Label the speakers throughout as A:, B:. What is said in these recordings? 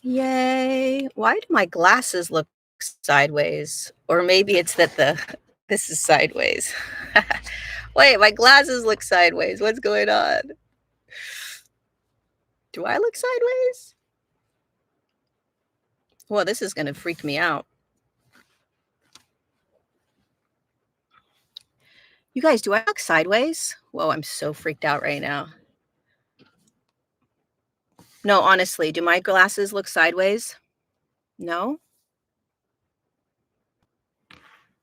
A: Yay. Why do my glasses look sideways? Or maybe it's that the this is sideways. Wait, my glasses look sideways. What's going on? Do I look sideways? Well, this is gonna freak me out. You guys, do I look sideways? Whoa, I'm so freaked out right now. No, honestly, do my glasses look sideways? No?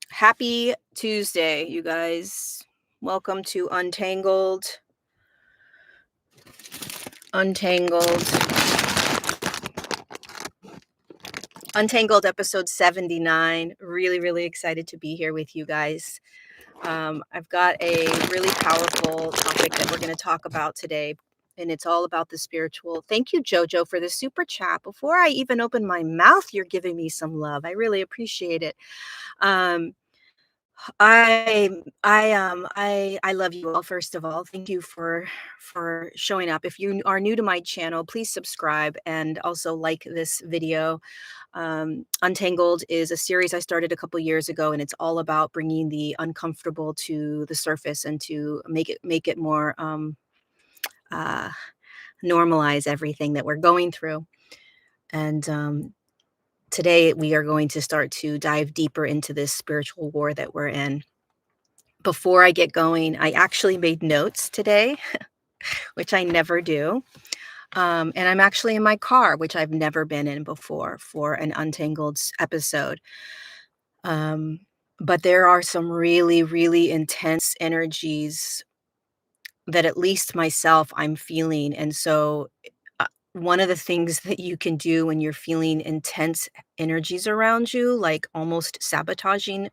A: Happy Tuesday, you guys. Welcome to Untangled, Untangled episode 79. Really, really excited to be here with you guys. I've got a really powerful topic that we're going to talk about today, and it's all about the spiritual. Thank you, Jojo, for the super chat. Before I even open my mouth, you're giving me some love. I really appreciate it. Um, I love you all. First of all, thank you for showing up. If you are new to my channel, please subscribe and also like this video. Untangled is a series I started a couple years ago, and it's all about bringing the uncomfortable to the surface and to make it more uh, normalize everything that we're going through. And today we are going to start to dive deeper into this spiritual war that we're in. Before I get going, I actually made notes today, which I never do. And I'm actually in my car, which I've never been in before for an Untangled episode. Um, but there are some really, really intense energies that at least myself I'm feeling. And so, one of the things that you can do when you're feeling intense energies around you, like almost sabotaging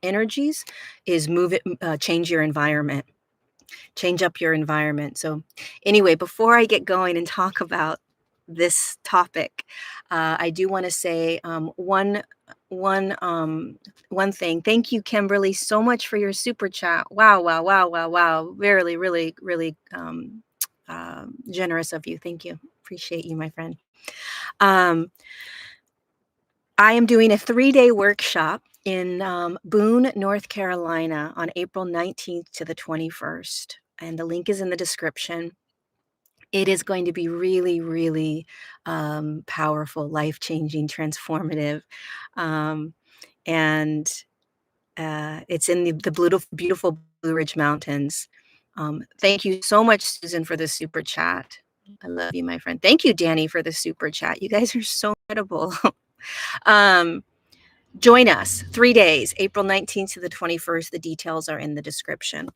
A: energies, is change your environment. Change up your environment. So, anyway, before I get going and talk about this topic, I do want to say one one thing. Thank you, Kimberly, so much for your super chat. Wow, wow, wow, wow, wow. Really, really, really generous of you. Thank you. Appreciate you, my friend. Um, I am doing a 3-day workshop in Boone, North Carolina on April 19th to the 21st. And the link is in the description. It is going to be really, really powerful, life-changing, transformative. Um, and it's in the beautiful Blue Ridge Mountains. Thank you so much, Susan, for the super chat. I love you, my friend. Thank you, Danny, for the super chat. You guys are so incredible. um, Join us 3 days, April 19th to the 21st. The details are in the description.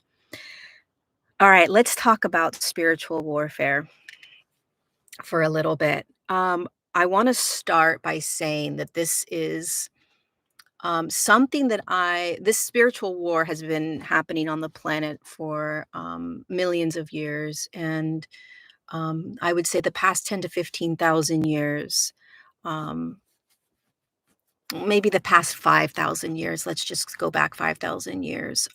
A: All right, let's talk about spiritual warfare for a little bit. I want to start by saying that this is something that this spiritual war has been happening on the planet for millions of years. And I would say the past 10 to 15,000 years, um, maybe the past 5,000 years, let's just go back 5,000 years.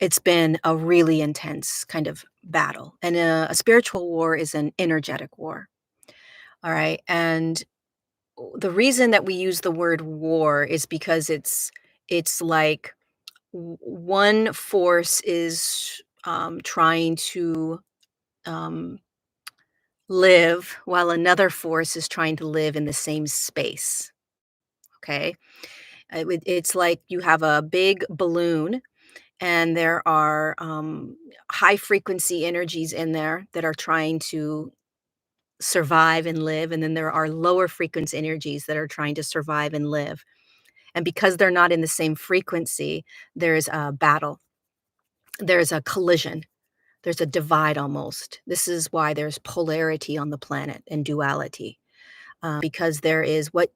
A: It's been a really intense kind of battle. And a spiritual war is an energetic war. All right. And the reason that we use the word war is because it's like one force is trying to um, live while another force is trying to live in the same space. Okay. It's like you have a big balloon and there are high frequency energies in there that are trying to survive and live. And then there are lower frequency energies that are trying to survive and live. And because they're not in the same frequency, there's a battle, there's a collision, there's a divide almost. This is why there's polarity on the planet and duality. Because there is what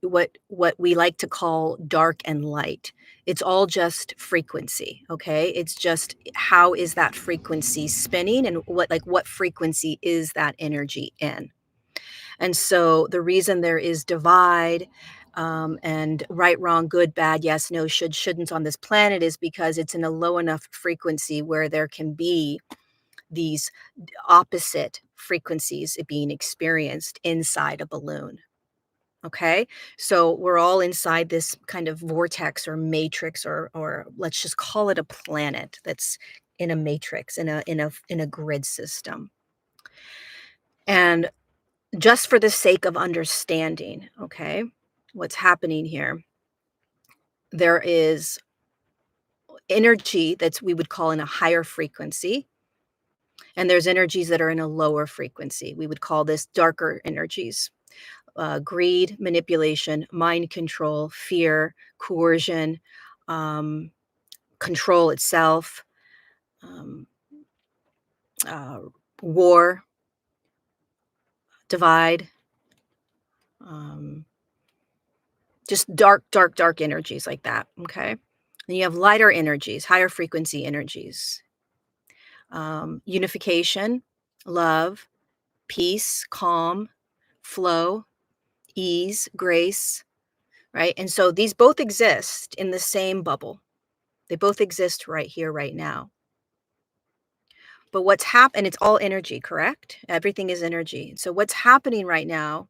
A: we like to call dark and light. It's all just frequency, okay? It's just how is that frequency spinning and what frequency is that energy in? And so the reason there is divide and right, wrong, good, bad, yes, no, should, shouldn't on this planet is because it's in a low enough frequency where there can be these opposite frequencies being experienced inside a balloon. Okay. So we're all inside this kind of vortex or matrix, or let's just call it a planet that's in a matrix, in a grid system. And just for the sake of understanding, okay, what's happening here, there is energy that's we would call in a higher frequency, and there's energies that are in a lower frequency. We would call this darker energies. Greed, manipulation, mind control, fear, coercion, um, control itself, um, uh, war, divide, um, just dark, dark, dark energies like that. Okay. Then you have lighter energies, higher frequency energies, unification, love, peace, calm, flow, ease, grace, right? And so these both exist in the same bubble. They both exist right here, right now. But what's happened, it's all energy, correct? Everything is energy. So what's happening right now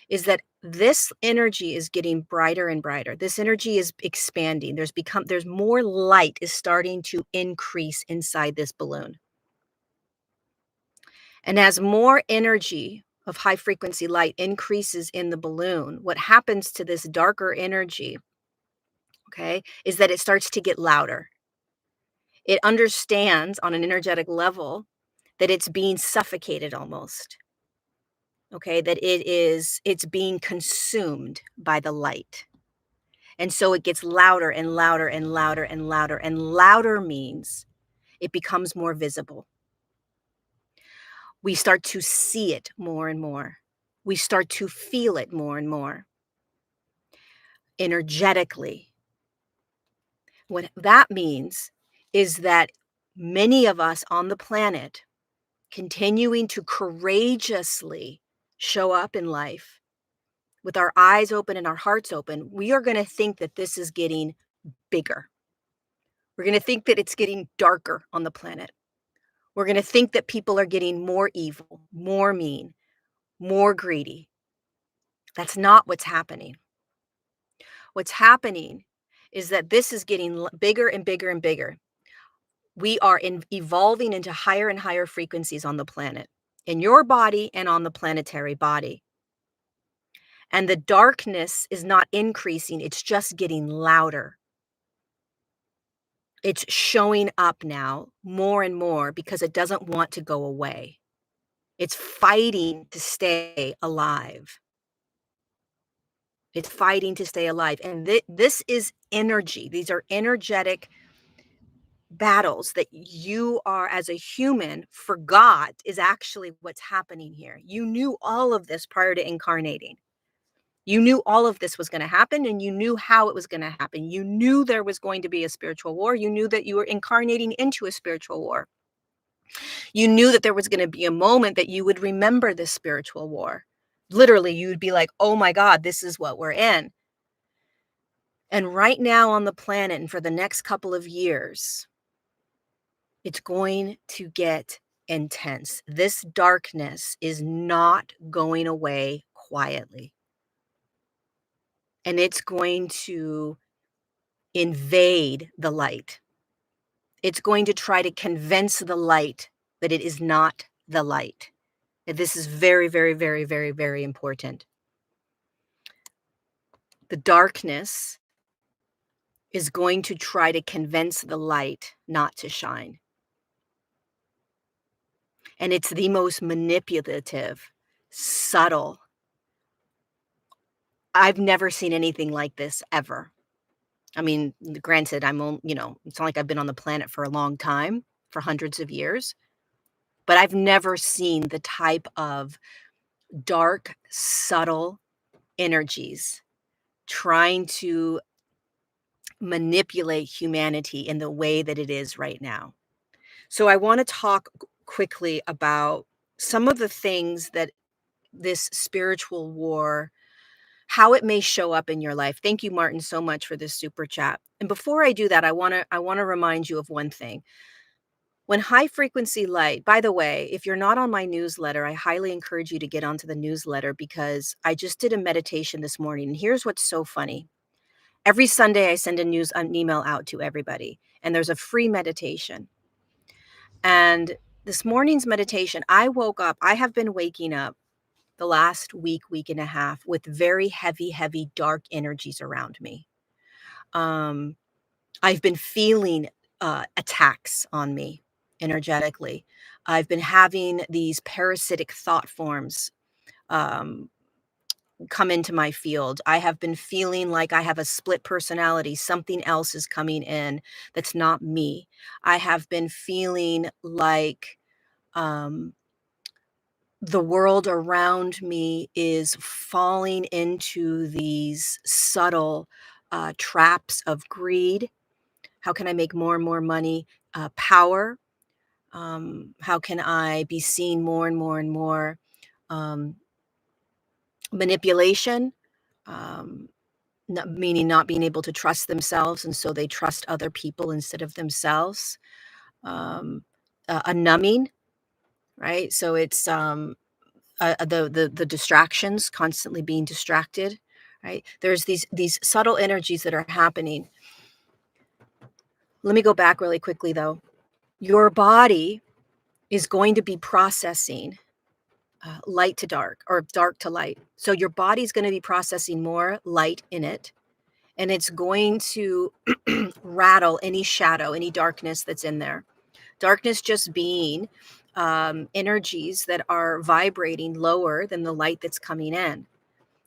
A: is that this energy is getting brighter and brighter. This energy is expanding. There's more light is starting to increase inside this balloon. And as more energy of high frequency light increases in the balloon, what happens to this darker energy, okay, is that it starts to get louder. It understands on an energetic level that it's being suffocated almost. Okay, that it's being consumed by the light. And so it gets louder and louder and louder and louder. And louder means it becomes more visible. We start to see it more and more. We start to feel it more and more energetically. What that means is that many of us on the planet continuing to courageously show up in life with our eyes open and our hearts open, we are going to think that this is getting bigger. We're going to think that it's getting darker on the planet. We're going to think that people are getting more evil, more mean, more greedy. That's not what's happening. What's happening is that this is getting bigger and bigger and bigger. We are evolving into higher and higher frequencies on the planet, in your body and on the planetary body. And the darkness is not increasing, it's just getting louder. It's showing up now more and more because it doesn't want to go away. It's fighting to stay alive. It's fighting to stay alive. And this is energy. These are energetic battles that you are, as a human, forgot is actually what's happening here. You knew all of this prior to incarnating. You knew all of this was going to happen, and you knew how it was going to happen. You knew there was going to be a spiritual war. You knew that you were incarnating into a spiritual war. You knew that there was going to be a moment that you would remember this spiritual war. Literally, you would be like, oh my God, this is what we're in. And right now on the planet, and for the next couple of years, it's going to get intense. This darkness is not going away quietly. And it's going to invade the light. It's going to try to convince the light that it is not the light. And this is very, very, very, very, very important. The darkness is going to try to convince the light not to shine. And it's the most manipulative, subtle. I've never seen anything like this ever. I mean, granted, it's not like I've been on the planet for a long time, for hundreds of years, but I've never seen the type of dark, subtle energies trying to manipulate humanity in the way that it is right now. So I want to talk quickly about some of the things that this spiritual war, how it may show up in your life. Thank you, Martin, so much for this super chat. And before I do that, I want to remind you of one thing. When high frequency light, by the way, if you're not on my newsletter, I highly encourage you to get onto the newsletter because I just did a meditation this morning. And here's what's so funny. Every Sunday, I send an email out to everybody, and there's a free meditation. And this morning's meditation, I woke up, I have been waking up the last week, week and a half with very heavy, heavy, dark energies around me. Um, I've been feeling attacks on me energetically. I've been having these parasitic thought forms um, come into my field. I have been feeling like I have a split personality. Something else is coming in that's not me. I have been feeling like um, the world around me is falling into these subtle traps of greed. How can I make more and more money? Power. How can I be seen more and more and more? Um, Manipulation, um, meaning not being able to trust themselves, and so they trust other people instead of themselves. Um, a numbing, right? So it's the distractions, constantly being distracted, right? There's these subtle energies that are happening. Let me go back really quickly though. Your body is going to be processing light to dark or dark to light. So your body's going to be processing more light in it, and it's going to rattle any shadow, any darkness that's in there. Darkness just being energies that are vibrating lower than the light that's coming in.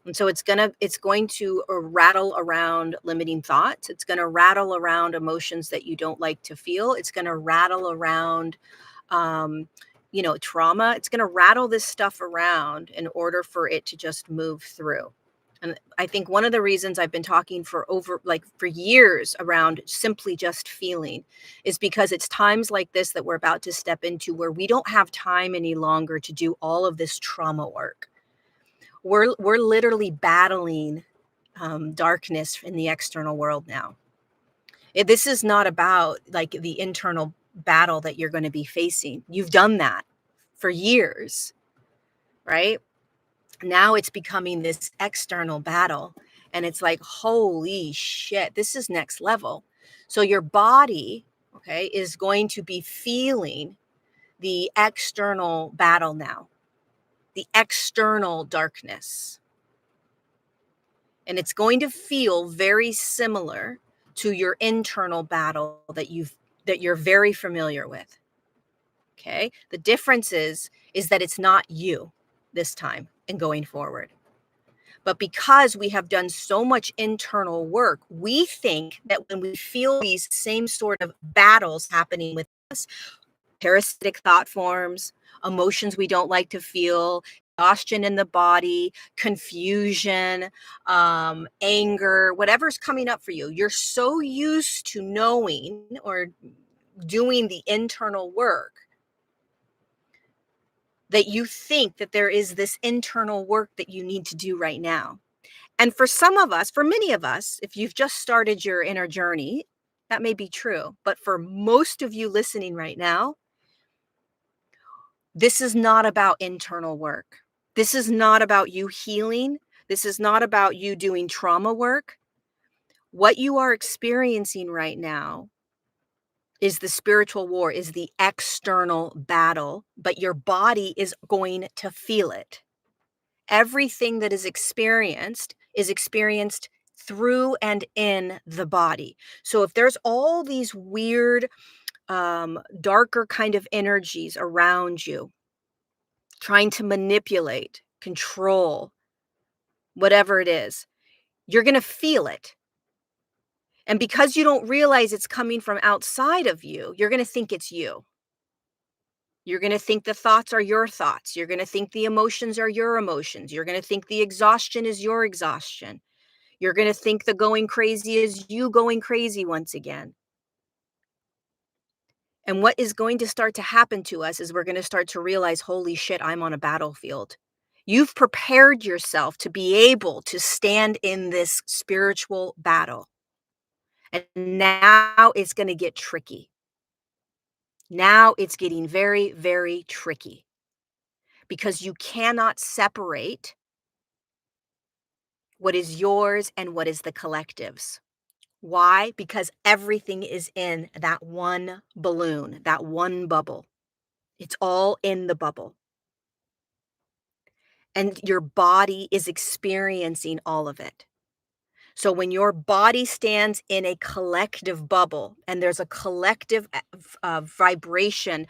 A: And so it's going to rattle around limiting thoughts. It's going to rattle around emotions that you don't like to feel. It's going to rattle around um, trauma. It's going to rattle this stuff around in order for it to just move through. And I think one of the reasons I've been talking for years around simply just feeling is because it's times like this that we're about to step into where we don't have time any longer to do all of this trauma work. We're literally battling darkness in the external world now. This is not about like the internal battle that you're going to be facing. You've done that for years, right? Now it's becoming this external battle. And it's like, holy shit, this is next level. So your body, okay, is going to be feeling the external battle now, the external darkness. And it's going to feel very similar to your internal battle that you're very familiar with. Okay? The difference is that it's not you this time and going forward. But because we have done so much internal work, we think that when we feel these same sort of battles happening with us, parasitic thought forms, emotions we don't like to feel, exhaustion in the body, confusion, anger, whatever's coming up for you, you're so used to knowing or doing the internal work that you think that there is this internal work that you need to do right now. And for some of us, for many of us, if you've just started your inner journey, that may be true. But for most of you listening right now, this is not about internal work. This is not about you healing. This is not about you doing trauma work. What you are experiencing right now is the spiritual war, is the external battle, but your body is going to feel it. Everything that is experienced through and in the body. So if there's all these weird, darker kind of energies around you, trying to manipulate, control, whatever it is, you're going to feel it. And because you don't realize it's coming from outside of you, you're going to think it's you. You're going to think the thoughts are your thoughts. You're going to think the emotions are your emotions. You're going to think the exhaustion is your exhaustion. You're going to think the going crazy is you going crazy once again. And what is going to start to happen to us is we're going to start to realize, holy shit, I'm on a battlefield. You've prepared yourself to be able to stand in this spiritual battle. And now it's going to get tricky. Now it's getting very, very tricky because you cannot separate what is yours and what is the collective's. Why? Because everything is in that one balloon, that one bubble. It's all in the bubble. And your body is experiencing all of it. So when your body stands in a collective bubble and there's a collective vibration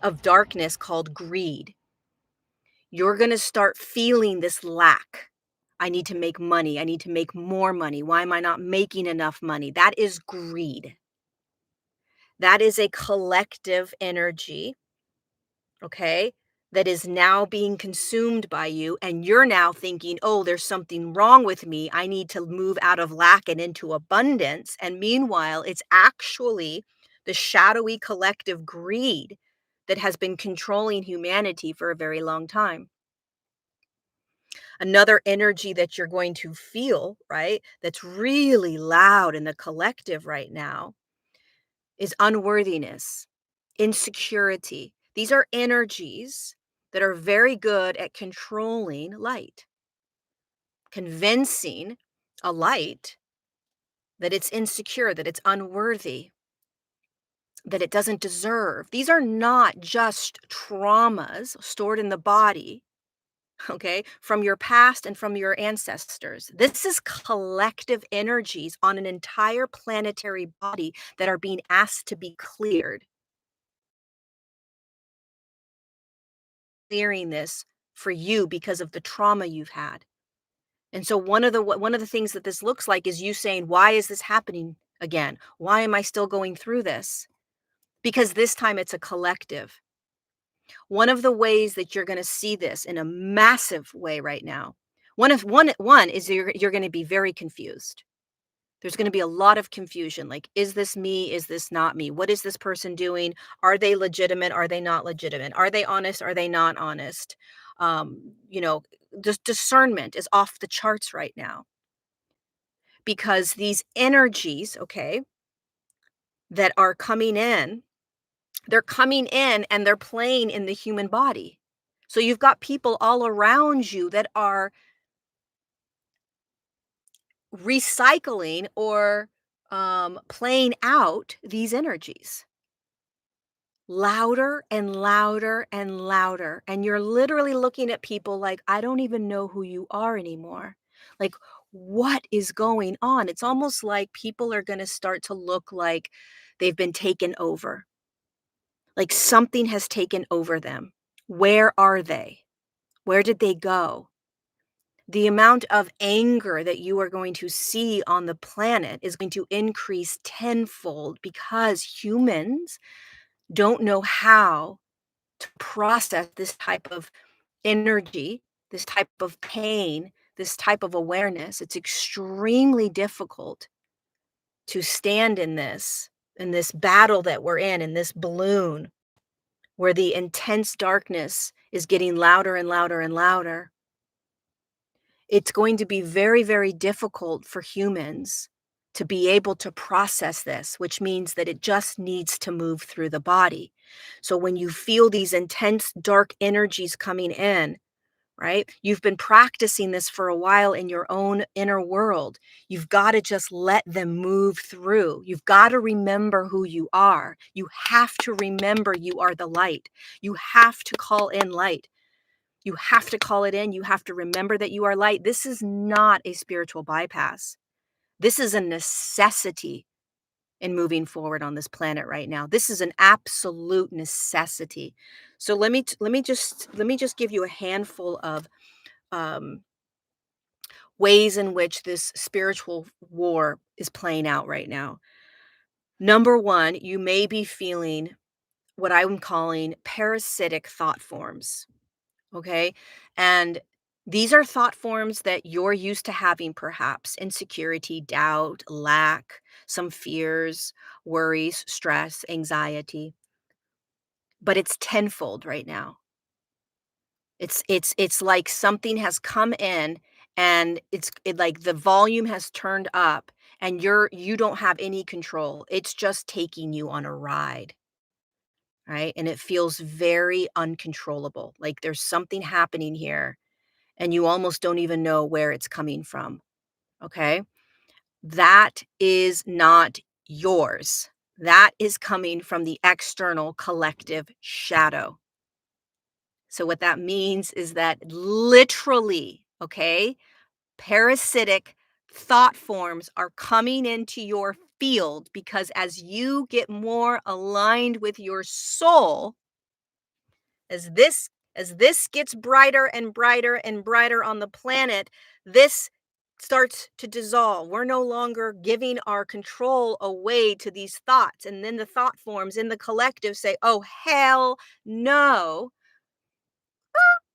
A: of darkness called greed, you're going to start feeling this lack. I need to make money. I need to make more money. Why am I not making enough money? That is greed. That is a collective energy, okay, that is now being consumed by you. And you're now thinking, oh, there's something wrong with me. I need to move out of lack and into abundance. And meanwhile, it's actually the shadowy collective greed that has been controlling humanity for a very long time. Another energy that you're going to feel, right, that's really loud in the collective right now is unworthiness, insecurity. These are energies that are very good at controlling light, convincing a light that it's insecure, that it's unworthy, that it doesn't deserve. These are not just traumas stored in the body, okay, from your past and from your ancestors. This is collective energies on an entire planetary body that are being asked to be cleared. Clearing this for you because of the trauma you've had. And so one of the things that this looks like is you saying, "Why is this happening again? Why am I still going through this?" Because this time it's a collective. One of the ways that you're going to see this in a massive way right now. One is you're going to be very confused. There's going to be a lot of confusion. Like, is this me? Is this not me? What is this person doing? Are they legitimate? Are they not legitimate? Are they honest? Are they not honest? You know, discernment is off the charts right now because these energies, okay, that are coming in, they're coming in and they're playing in the human body. So you've got people all around you that are recycling or playing out these energies louder and louder and louder. And you're literally looking at people like, I don't even know who you are anymore. Like, what is going on? It's almost like people are going to start to look like they've been taken over, like something has taken over them. Where are they? Where did they go? The amount of anger that you are going to see on the planet is going to increase tenfold because humans don't know how to process this type of energy, this type of pain, this type of awareness. It's extremely difficult to stand in this battle that we're in this balloon where the intense darkness is getting louder and louder and louder. It's going to be very, very difficult for humans to be able to process this, which means that it just needs to move through the body. So when you feel these intense dark energies coming in, right? You've been practicing this for a while in your own inner world. You've got to just let them move through. You've got to remember who you are. You have to remember you are the light. You have to call in light. You have to call it in. You have to remember that you are light. This is not a spiritual bypass. This is a necessity in moving forward on this planet right now. This is an absolute necessity. So let me just give you a handful of um, ways in which this spiritual war is playing out right now. Number one, you may be feeling what I'm calling parasitic thought forms. Okay. And these are thought forms that you're used to having, perhaps insecurity, doubt, lack, some fears, worries, stress, anxiety, but it's tenfold right now. It's like something has come in and like the volume has turned up and you don't have any control. It's just taking you on a ride. right? And it feels very uncontrollable. Like there's something happening here and you almost don't even know where it's coming from. Okay. That is not yours. That is coming from the external collective shadow. So, what that means is that literally, okay, parasitic thought forms are coming into your field because as you get more aligned with your soul, as this gets brighter and brighter and brighter on the planet, this starts to dissolve. We're no longer giving our control away to these thoughts. And then the thought forms in the collective say, oh, hell no,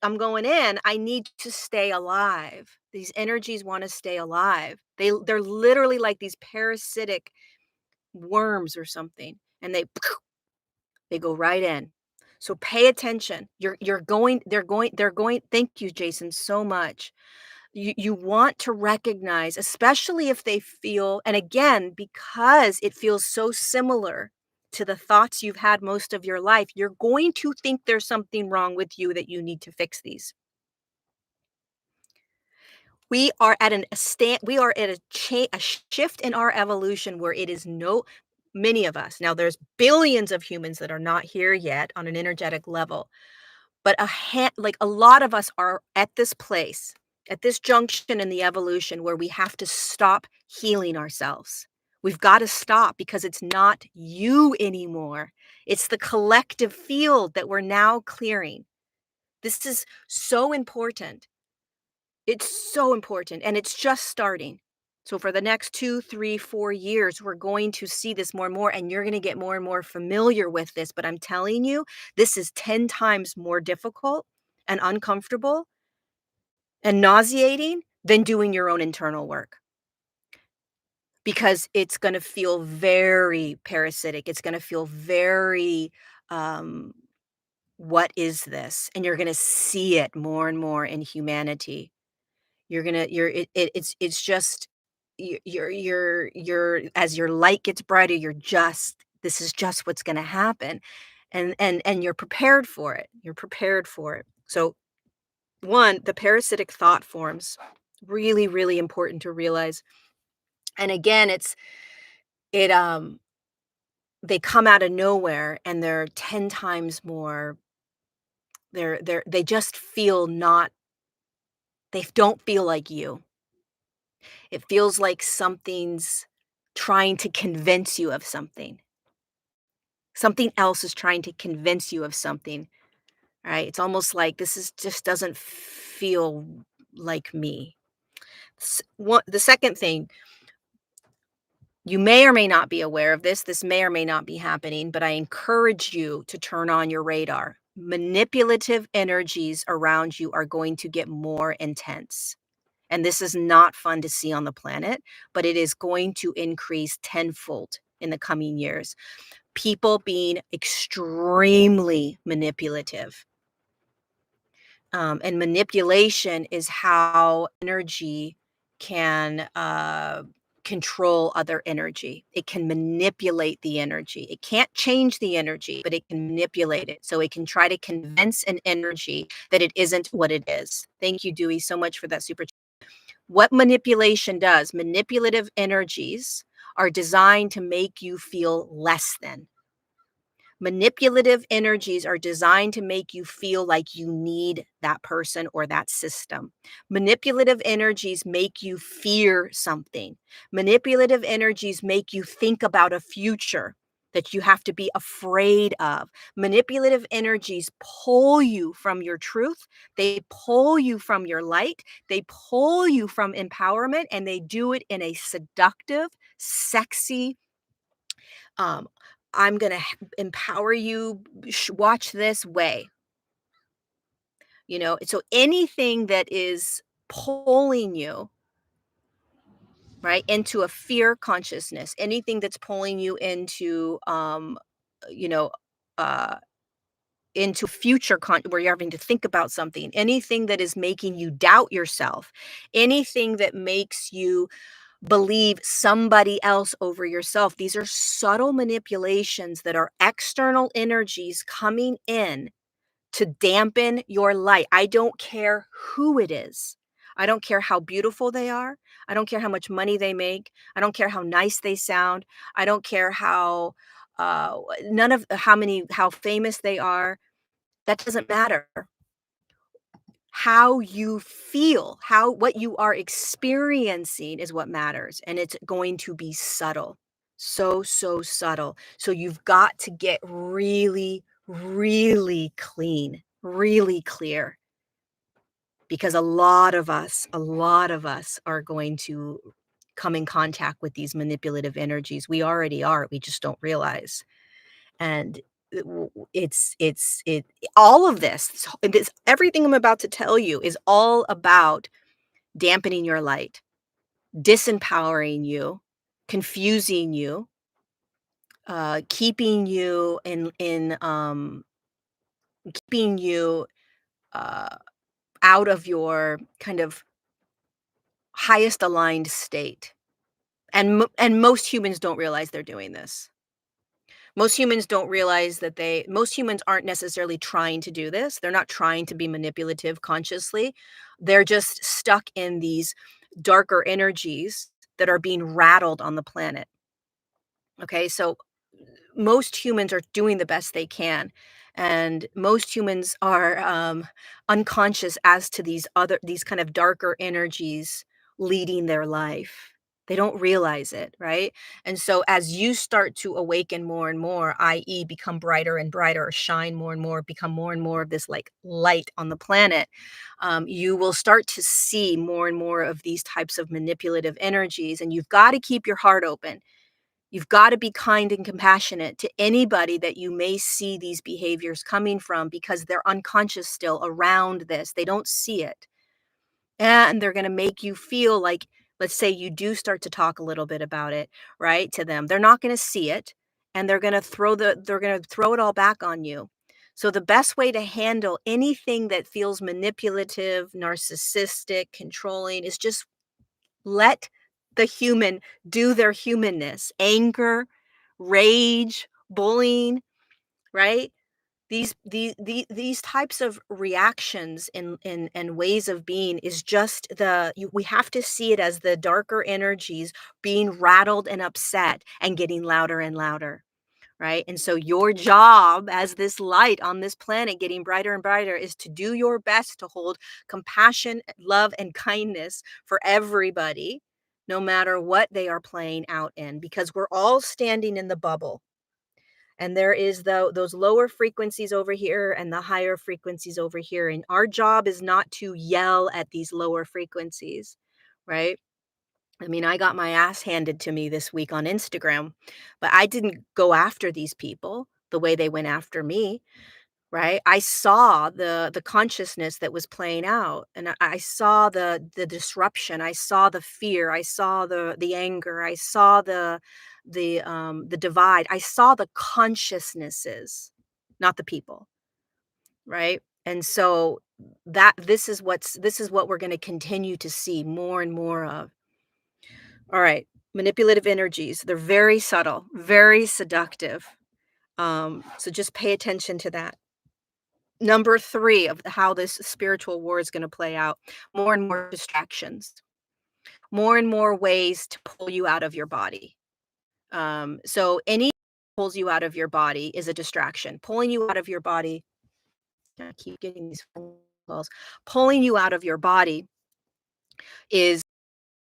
A: I'm going in. I need to stay alive. These energies want to stay alive. They're literally like these parasitic worms or something. And they go right in. So pay attention. You're going they're going thank you Jason so much. You want to recognize, especially if they feel, and again because it feels so similar to the thoughts you've had most of your life, you're going to think there's something wrong with you that you need to fix these. We are at we are at a shift in our evolution where it is no many of us. Now there's billions of humans that are not here yet on an energetic level, but like a lot of us are at this place, at this junction in the evolution where we have to stop healing ourselves. We've got to stop because it's not you anymore. It's the collective field that we're now clearing. This is so important. It's so important, and it's just starting. So for the next 2, 3, 4 years, we're going to see this more and more, and you're gonna get more and more familiar with this, but I'm telling you, this is 10 times more difficult and uncomfortable and nauseating than doing your own internal work, because it's gonna feel very parasitic, it's gonna feel very, um, "What is this?" And you're gonna see it more and more in humanity. It's just you're as your light gets brighter, you're just this is just what's gonna happen, and you're prepared for it. You're prepared for it. So, 1, the parasitic thought forms, really, really important to realize. And again, it, they come out of nowhere and they're 10 times more they just feel not they don't feel like you. It feels like something's trying to convince you of something. Something else is trying to convince you of something, right? It's almost like this is just doesn't feel like me. The second thing, you may or may not be aware of this. This may or may not be happening, but I encourage you to turn on your radar. Manipulative energies around you are going to get more intense. And this is not fun to see on the planet, but it is going to increase tenfold in the coming years. People being extremely manipulative. And manipulation is how energy can control other energy. It can manipulate the energy. It can't change the energy, but it can manipulate it. So it can try to convince an energy that it isn't what it is. Thank you, Dewey, so much for that super. What manipulation does, manipulative energies are designed to make you feel less than. Manipulative energies are designed to make you feel like you need that person or that system. Manipulative energies make you fear something. Manipulative energies make you think about a future that you have to be afraid of. Manipulative energies pull you from your truth. They pull you from your light. They pull you from empowerment, and they do it in a seductive, sexy, um, I'm gonna empower you, watch this way, So anything that is pulling you, right, into a fear consciousness, anything that's pulling you you know, uh, into future where you're having to think about something, anything that is making you doubt yourself, anything that makes you believe somebody else over yourself. These are subtle manipulations that are external energies coming in to dampen your light. I don't care who it is. I don't care how beautiful they are. I don't care how much money they make. I don't care how nice they sound. I don't care how none of how famous they are. That doesn't matter. How you feel, how what you are experiencing is what matters, and it's going to be subtle. So, so subtle. So you've got to get really, really clean, really clear, because a lot of us are going to come in contact with these manipulative energies. We already are, we just don't realize. And it's all of this everything I'm about to tell you is all about dampening your light, disempowering you, confusing you, keeping you keeping you uh, out of your kind of highest aligned state. And most humans don't realize they're doing this. Most humans don't realize that most humans aren't necessarily trying to do this. They're not trying to be manipulative consciously. They're just stuck in these darker energies that are being rattled on the planet. Okay, so most humans are doing the best they can, and most humans are unconscious as to these kind of darker energies leading their life. They don't realize it, right? And so as you start to awaken more and more, i.e., become brighter and brighter, or shine more and more, become more and more of this like light on the planet, you will start to see more and more of these types of manipulative energies. And you've got to keep your heart open. You've got to be kind and compassionate to anybody that you may see these behaviors coming from, because they're unconscious still around this. They don't see it. And they're going to make you feel like, let's say you do start to talk a little bit about it, right, to them. They're not going to see it, and they're going to throw it all back on you. So the best way to handle anything that feels manipulative, narcissistic, controlling is just let the human do their humanness. Anger, rage, bullying, right? These types of reactions and ways of being is just we have to see it as the darker energies being rattled and upset and getting louder and louder. Right? And so your job as this light on this planet getting brighter and brighter is to do your best to hold compassion, love, and kindness for everybody, no matter what they are playing out in, because we're all standing in the bubble. And there is those lower frequencies over here and the higher frequencies over here. And our job is not to yell at these lower frequencies, right? I mean, I got my ass handed to me this week on Instagram, but I didn't go after these people the way they went after me, right? I saw the consciousness that was playing out, and I saw the disruption, I saw the fear, I saw the anger, I saw the divide, I saw the consciousnesses, not the people, right? And so that this is what we're going to continue to see more and more of. All right. Manipulative energies. They're very subtle, very seductive. So just pay attention to that. Number three of how this spiritual war is going to play out, more and more distractions, more and more ways to pull you out of your body. So any pulls you out of your body is a distraction. Pulling you out of your body, I keep getting these phone calls. Pulling you out of your body is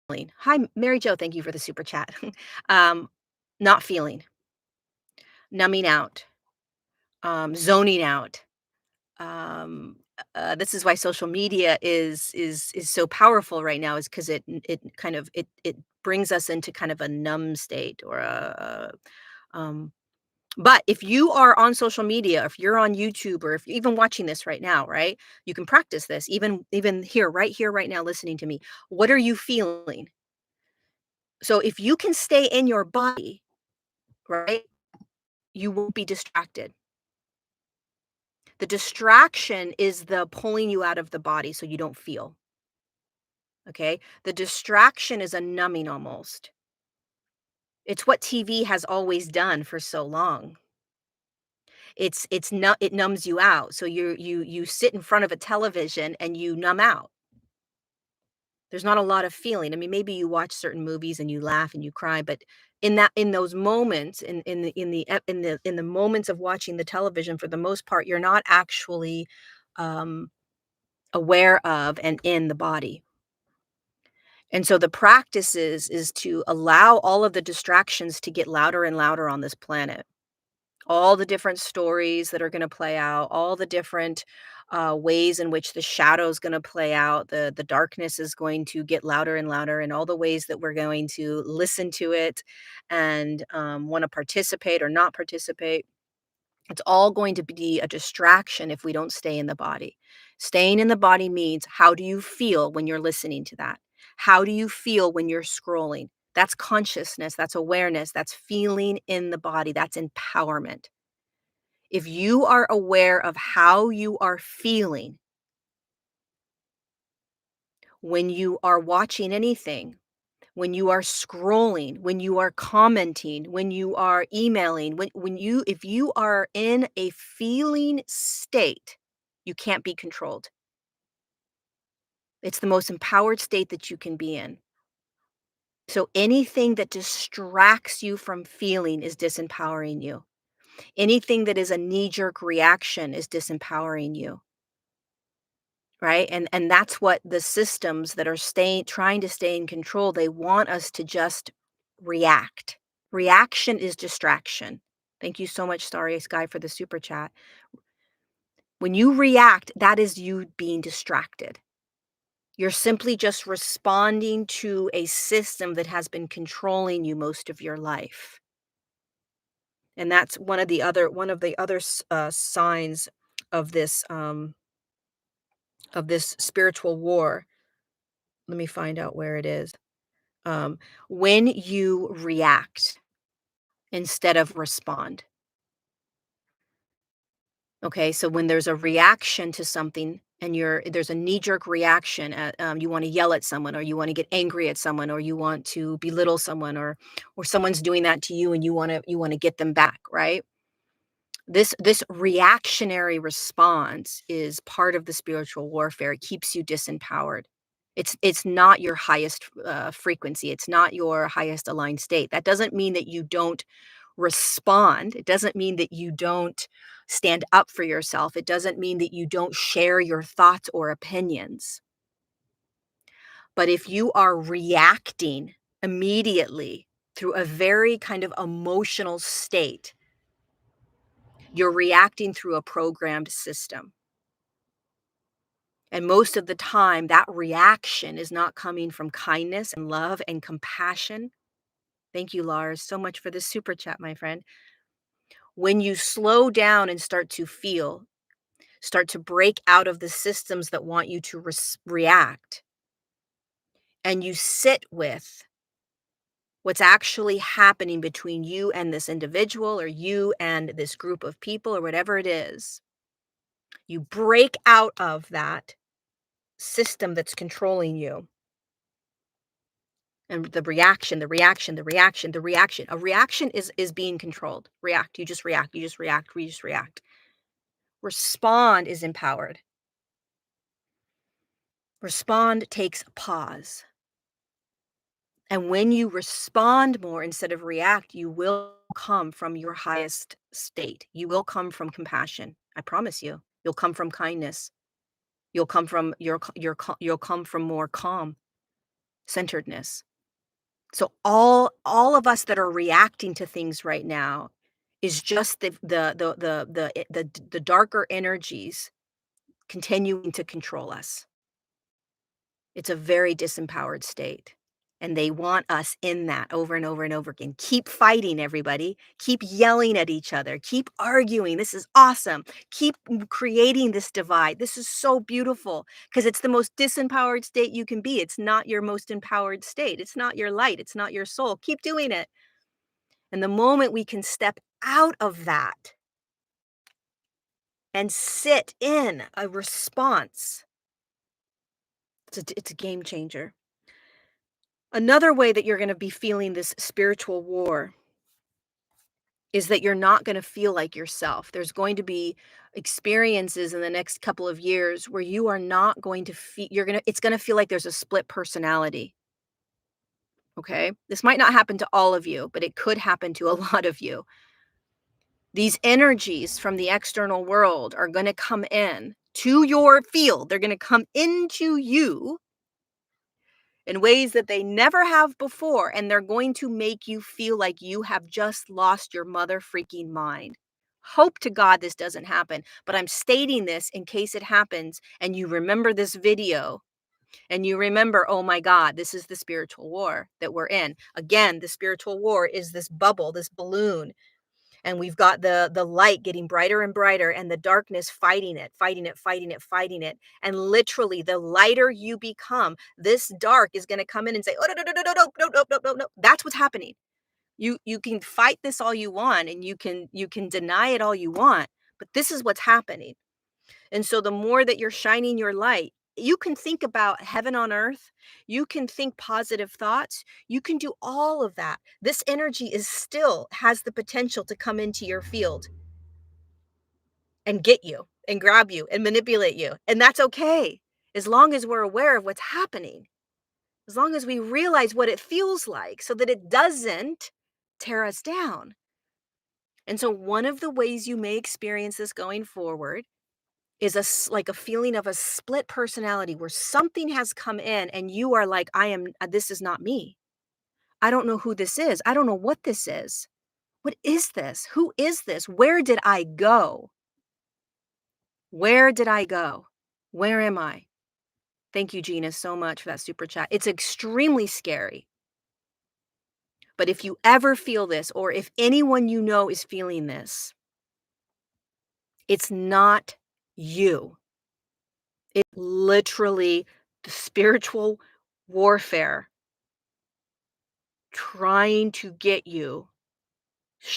A: feeling. Hi, Mary Jo. Thank you for the super chat. um, Not feeling, numbing out, zoning out. This is why social media is so powerful right now, is because it brings us into kind of a numb state, or but if you are on social media, if you're on YouTube, or if you're even watching this right now, right, you can practice this even here right now listening to me. What are you feeling? So if you can stay in your body, right, you won't be distracted. The distraction is the pulling you out of the body so you don't feel. Okay? The distraction is a numbing almost. It's what TV has always done for so long. It numbs you out. So you sit in front of a television and you numb out. There's not a lot of feeling. I mean, maybe you watch certain movies and you laugh and you cry, but in those moments, in the moments of watching the television, for the most part, you're not actually um, aware of and in the body. And so the practice is to allow all of the distractions to get louder and louder on this planet. All the different stories that are going to play out, all the different ways in which the shadow is going to play out, the darkness is going to get louder and louder, and all the ways that we're going to listen to it and want to participate or not participate. It's all going to be a distraction if we don't stay in the body. Staying in the body means, how do you feel when you're listening to that? How do you feel when you're scrolling? That's consciousness, that's awareness, that's feeling in the body, that's empowerment. If you are aware of how you are feeling when you are watching anything, when you are scrolling, when you are commenting, when you are emailing, when you if you are in a feeling state, you can't be controlled. It's the most empowered state that you can be in. So anything that distracts you from feeling is disempowering you. Anything that is a knee-jerk reaction is disempowering you. Right? And that's what the systems that are staying trying to stay in control, they want us to just react. Reaction is distraction. Thank you so much, Starry Sky, for the super chat. When you react, that is you being distracted. You're simply just responding to a system that has been controlling you most of your life. And that's one of the other signs of this spiritual war. Let me find out where it is. When you react instead of respond. Okay, so when there's a reaction to something and there's a knee-jerk reaction at you want to yell at someone, or you want to get angry at someone, or you want to belittle someone, or someone's doing that to you and you want to get them back, right? This reactionary response is part of the spiritual warfare. It keeps you disempowered. It's not your highest frequency. It's not your highest aligned state. That doesn't mean that you don't respond. It doesn't mean that you don't stand up for yourself. It doesn't mean that you don't share your thoughts or opinions. But if you are reacting immediately through a very kind of emotional state, you're reacting through a programmed system. And most of the time, that reaction is not coming from kindness and love and compassion. Thank you, Lars, so much for this super chat, my friend. When you slow down and start to feel, start to break out of the systems that want you to react, and you sit with what's actually happening between you and this individual, or you and this group of people, or whatever it is, you break out of that system that's controlling you. And the reaction, the reaction, the reaction, the reaction. A reaction is being controlled. React. You just react. You just react. You just react. Respond is empowered. Respond takes pause. And when you respond more instead of react, you will come from your highest state. You will come from compassion. I promise you. You'll come from kindness. You'll come from you'll come from more calm, centeredness. So all of us that are reacting to things right now is just the darker energies continuing to control us. It's a very disempowered state, and they want us in that over and over and over again. Keep fighting, everybody. Keep yelling at each other. Keep arguing. This is awesome. Keep creating this divide. This is so beautiful because it's the most disempowered state you can be. It's not your most empowered state. It's not your light. It's not your soul. Keep doing it. And the moment we can step out of that and sit in a response It's a game changer. Another way that you're gonna be feeling this spiritual war is that you're not gonna feel like yourself. There's going to be experiences in the next couple of years where you are not going to feel it's gonna feel like there's a split personality, okay? This might not happen to all of you, but it could happen to a lot of you. These energies from the external world are gonna come in to your field. They're gonna come into you in ways that they never have before, and they're going to make you feel like you have just lost your mother freaking mind. Hope to God this doesn't happen, but I'm stating this in case it happens and you remember this video and you remember, oh my God, this is the spiritual war that we're in. Again, the spiritual war is this bubble, this balloon, and we've got the light getting brighter and brighter and the darkness fighting it, fighting it, fighting it, fighting it. And literally the lighter you become, this dark is going to come in and say, oh, no, no, no, no, no, no, no, no, no, no, no. That's what's happening. You can fight this all you want, and you can deny it all you want, but this is what's happening. And so the more that you're shining your light, you can think about heaven on earth. You can think positive thoughts. You can do all of that. This energy is still has the potential to come into your field and get you and grab you and manipulate you. And that's okay. As long as we're aware of what's happening, as long as we realize what it feels like so that it doesn't tear us down. And so one of the ways you may experience this going forward is like a feeling of a split personality where something has come in and you are like, I am, this is not me. I don't know who this is. I don't know what this is. What is this? Who is this? Where did I go? Where did I go? Where am I? Thank you, Gina, so much for that super chat. It's extremely scary. But if you ever feel this, or if anyone you know is feeling this, it's not you. It literally the spiritual warfare trying to get you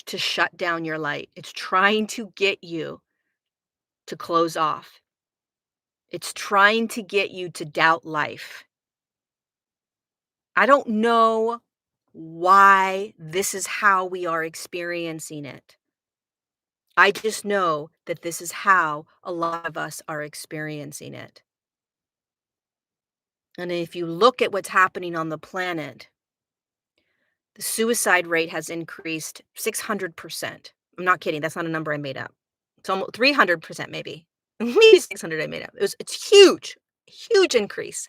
A: to shut down your light. It's trying to get you to close off. It's trying to get you to doubt life. I don't know why this is how we are experiencing it. I just know that this is how a lot of us are experiencing it. And if you look at what's happening on the planet, the suicide rate has increased 600%. I'm not kidding. That's not a number I made up. It's almost 300% maybe. Maybe 600 I made up. It's huge. Huge increase.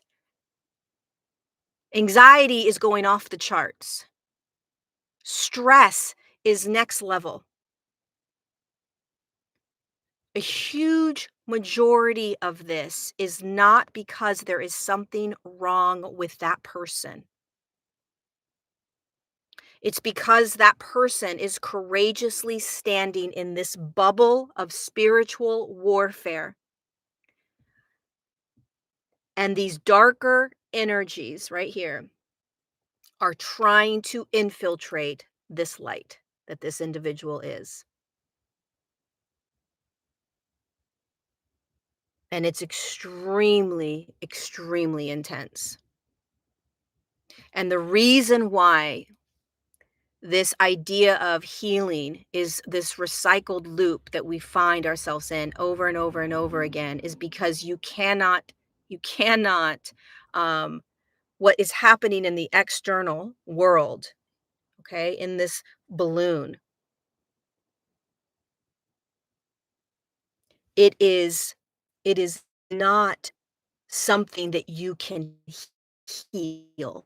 A: Anxiety is going off the charts. Stress is next level. A huge majority of this is not because there is something wrong with that person. It's because that person is courageously standing in this bubble of spiritual warfare. And these darker energies right here are trying to infiltrate this light that this individual is. And it's extremely, extremely intense. And the reason why this idea of healing is this recycled loop that we find ourselves in over and over and over again is because you cannot, um, what is happening in the external world, okay, in this balloon, it is, it is not something that you can heal.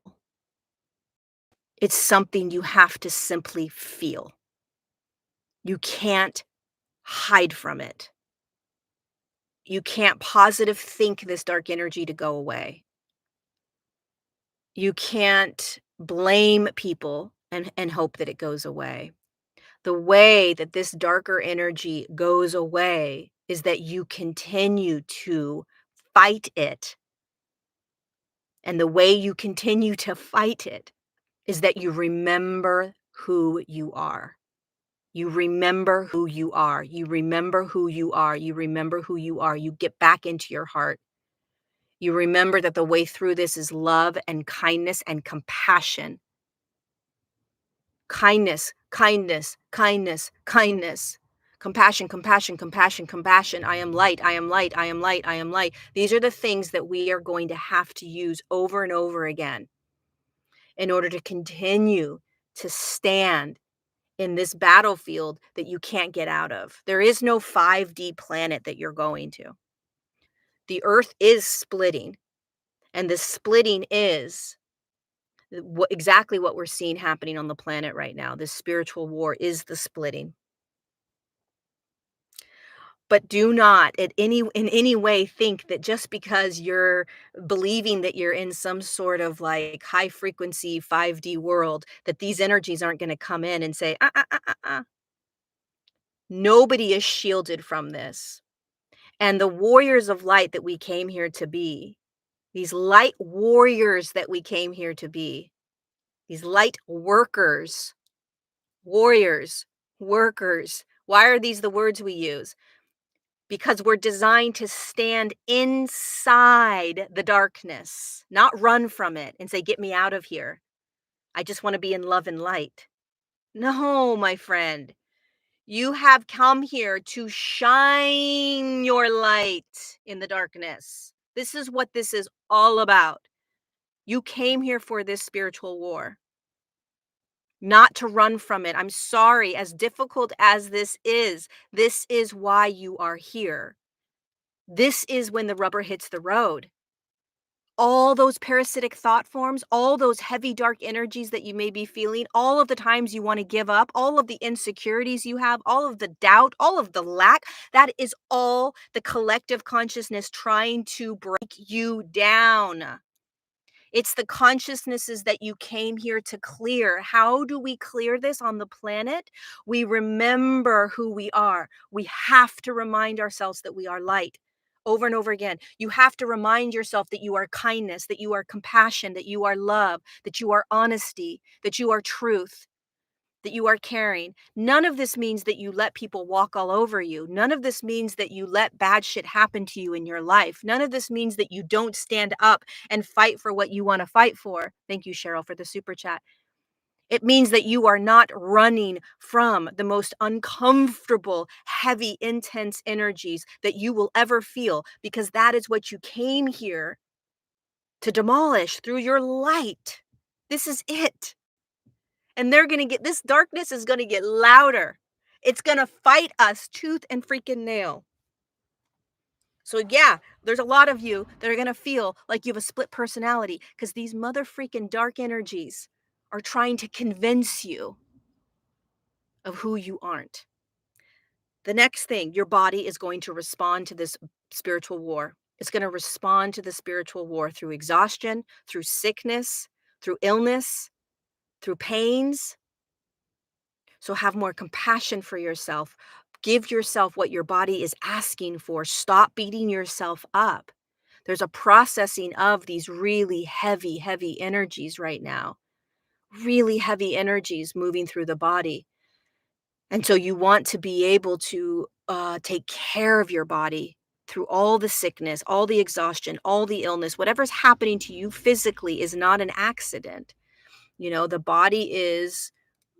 A: It's something you have to simply feel. You can't hide from it. You can't positive think this dark energy to go away. You can't blame people and hope that it goes away. The way that this darker energy goes away is that you continue to fight it. And the way you continue to fight it is that you remember who you are. You remember who you are. You remember who you are. You remember who you are. You get back into your heart. You remember that the way through this is love and kindness and compassion. Kindness, kindness, kindness, kindness. Compassion, compassion, compassion, compassion. I am light, I am light, I am light, I am light. These are the things that we are going to have to use over and over again in order to continue to stand in this battlefield that you can't get out of. There is no 5D planet that you're going to. The earth is splitting, and the splitting is exactly what we're seeing happening on the planet right now. This spiritual war is the splitting. But do not in any way think that just because you're believing that you're in some sort of like high frequency 5D world, that these energies aren't going to come in and say, nobody is shielded from this. And the warriors of light that we came here to be, these light warriors that we came here to be, these light workers, warriors, workers. Why are these the words we use? Because we're designed to stand inside the darkness, not run from it and say, "Get me out of here. I just want to be in love and light." No, my friend. You have come here to shine your light in the darkness. This is what this is all about. You came here for this spiritual war, not to run from it. I'm sorry, as difficult as this is why you are here. This is when the rubber hits the road. All those parasitic thought forms, all those heavy, dark energies that you may be feeling, all of the times you want to give up, all of the insecurities you have, all of the doubt, all of the lack, that is all the collective consciousness trying to break you down. It's the consciousnesses that you came here to clear. How do we clear this on the planet? We remember who we are. We have to remind ourselves that we are light over and over again. You have to remind yourself that you are kindness, that you are compassion, that you are love, that you are honesty, that you are truth, that you are caring. None of this means that you let people walk all over you. None of this means that you let bad shit happen to you in your life. None of this means that you don't stand up and fight for what you want to fight for. Thank you, Cheryl, for the super chat. It means that you are not running from the most uncomfortable, heavy, intense energies that you will ever feel, because that is what you came here to demolish through your light. This is it. And they're going to get this darkness is going to get louder. It's going to fight us tooth and freaking nail. So yeah, there's a lot of you that are going to feel like you have a split personality because these mother freaking dark energies are trying to convince you of who you aren't. The next thing, your body is going to respond to this spiritual war. It's going to respond to the spiritual war through exhaustion, through sickness, through illness, through pains. So have more compassion for yourself. Give yourself what your body is asking for. Stop beating yourself up. There's a processing of these really heavy, heavy energies right now. Really heavy energies moving through the body. And so you want to be able to take care of your body through all the sickness, all the exhaustion, all the illness. Whatever's happening to you physically is not an accident. You know, the body is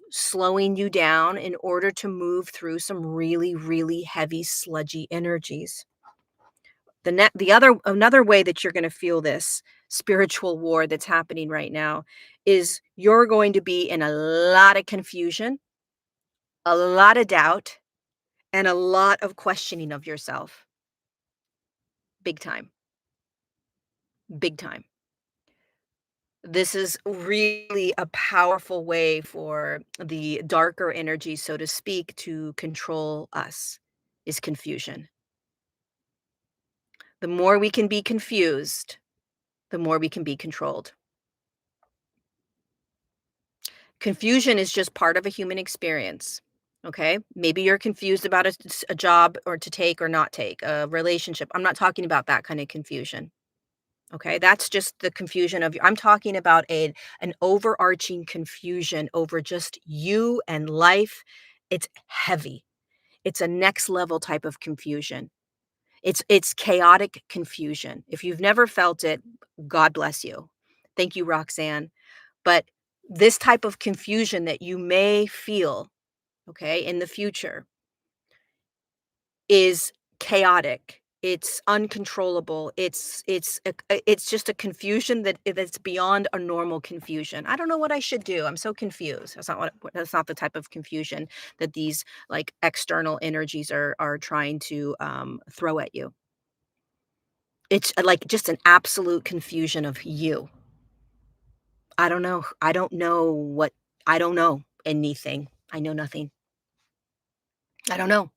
A: slowing you down in order to move through some really, really heavy, sludgy energies. Another way that you're going to feel this spiritual war that's happening right now is you're going to be in a lot of confusion, a lot of doubt, and a lot of questioning of yourself. Big time. Big time. This is really a powerful way for the darker energy, so to speak, to control us, is confusion. The more we can be confused, the more we can be controlled. Confusion is just part of a human experience. Okay. Maybe you're confused about a job or to take or not take, a relationship. I'm not talking about that kind of confusion. Okay. That's just the confusion I'm talking about an overarching confusion over just you and life. It's heavy. It's a next level type of confusion. It's chaotic confusion. If you've never felt it, God bless you. Thank you, Roxanne. But this type of confusion that you may feel, okay, in the future is chaotic. It's uncontrollable. It's just a confusion that's beyond a normal confusion. I don't know what I should do. I'm so confused. That's not the type of confusion that these like external energies are trying to throw at you. It's like just an absolute confusion of you. I don't know. I don't know anything. I know nothing. I don't know.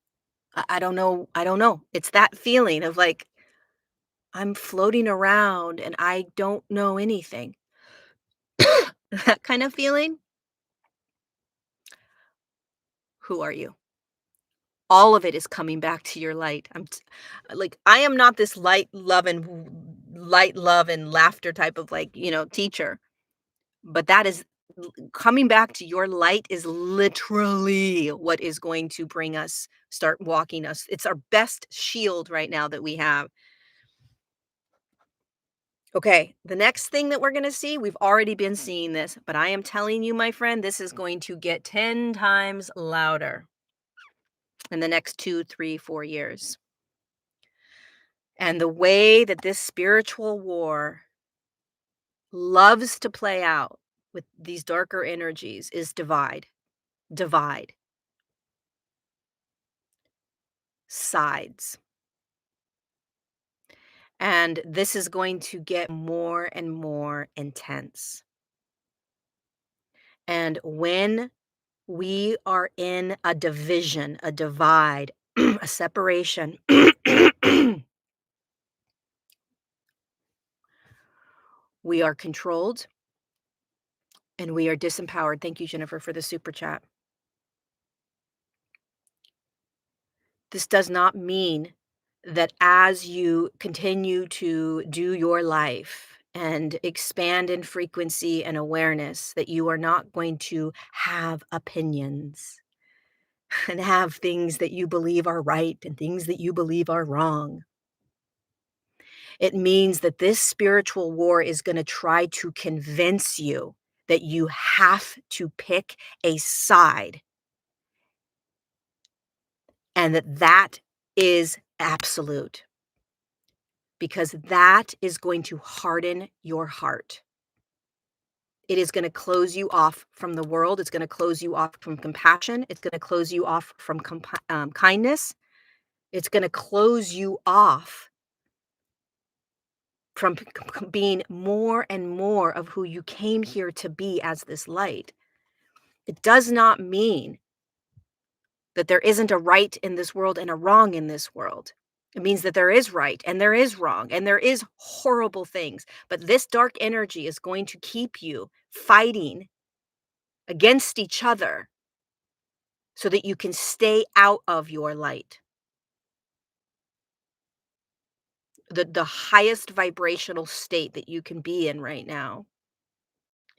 A: I don't know. I don't know. It's that feeling of like I'm floating around and I don't know anything. That kind of feeling? Who are you? All of it is coming back to your light. Like, I am not this light, love, and laughter type of like, teacher, but that is coming back to your light is literally what is going to bring us, start walking us. It's our best shield right now that we have. Okay, the next thing that we're going to see, we've already been seeing this, but I am telling you, my friend, this is going to get 10 times louder in the next 2, 3, 4 years. And the way that this spiritual war loves to play out with these darker energies is divide, divide, sides. And this is going to get more and more intense. And when we are in a division, a divide, a separation. We are controlled and we are disempowered. Thank you, Jennifer, for the super chat. This does not mean that as you continue to do your life and expand in frequency and awareness, that you are not going to have opinions and have things that you believe are right and things that you believe are wrong. It means that this spiritual war is going to try to convince you that you have to pick a side and that is absolute because that is going to harden your heart. It is going to close you off from the world. It's going to close you off from compassion. It's going to close you off from kindness. It's going to close you off from being more and more of who you came here to be as this light. It does not mean that there isn't a right in this world and a wrong in this world. It means that there is right and there is wrong and there is horrible things. But this dark energy is going to keep you fighting against each other so that you can stay out of your light. The highest vibrational state that you can be in right now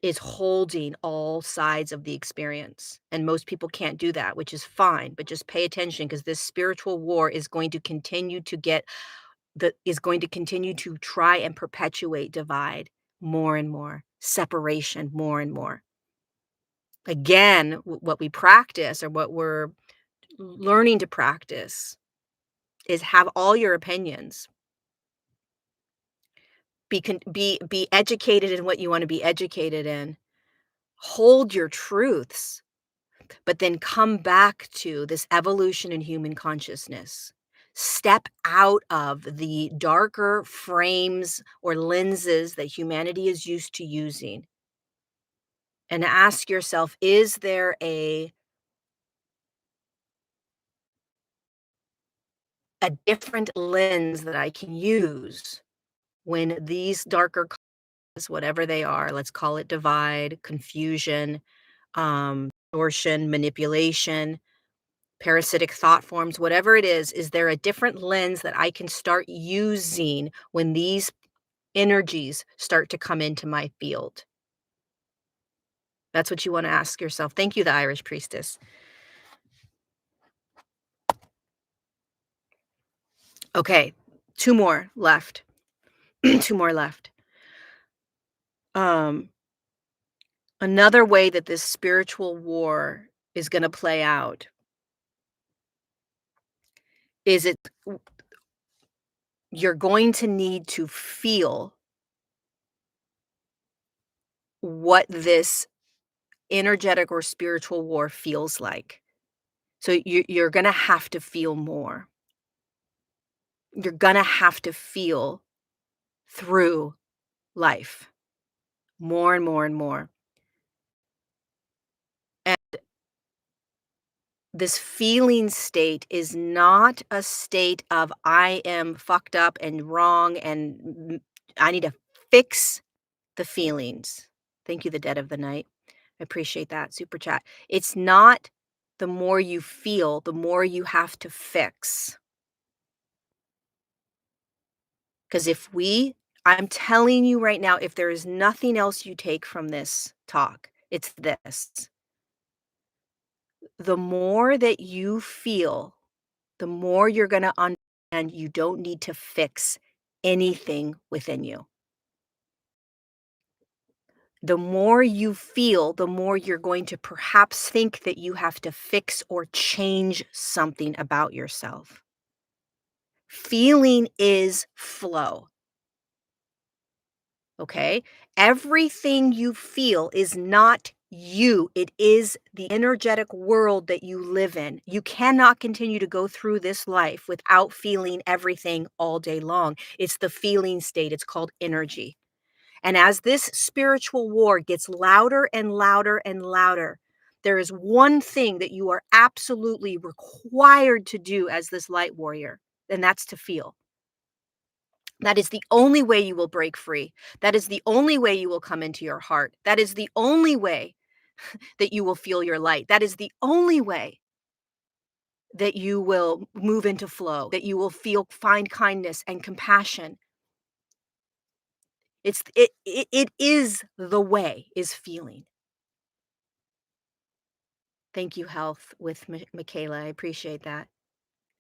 A: is holding all sides of the experience. And most people can't do that, which is fine, but just pay attention because this spiritual war is going to continue to is going to continue to try and perpetuate divide more and more, separation more and more. Again, what we practice or what we're learning to practice is have all your opinions. Be educated in what you want to be educated in. Hold your truths, but then come back to this evolution in human consciousness. Step out of the darker frames or lenses that humanity is used to using and ask yourself, is there a different lens that I can use when these darker causes, whatever they are, let's call it divide, confusion, distortion, manipulation, parasitic thought forms, whatever it is there a different lens that I can start using when these energies start to come into my field? That's what you want to ask yourself. Thank you, the Irish priestess. Okay, 2 more left. 2 more left. Um, Another way that this spiritual war is gonna play out is you're going to need to feel what this energetic or spiritual war feels like. So you're gonna have to feel more. You're gonna have to feel through life more and more and more. And this feeling state is not a state of I am fucked up and wrong and I need to fix the feelings. Thank you, the dead of the night. I appreciate that super chat. It's not the more you feel, the more you have to fix. Because I'm telling you right now, if there is nothing else you take from this talk, it's this. The more that you feel, the more you're going to understand you don't need to fix anything within you. The more you feel, the more you're going to perhaps think that you have to fix or change something about yourself. Feeling is flow. Okay? Everything you feel is not you. It is the energetic world that you live in. You cannot continue to go through this life without feeling everything all day long. It's the feeling state. It's called energy. And as this spiritual war gets louder and louder and louder, there is one thing that you are absolutely required to do as this light warrior, and that's to feel. That is the only way you will break free. That is the only way you will come into your heart. That is the only way that you will feel your light. That is the only way that you will move into flow, that you will find kindness and compassion. It is the way is feeling. Thank you, health with Michaela. I appreciate that.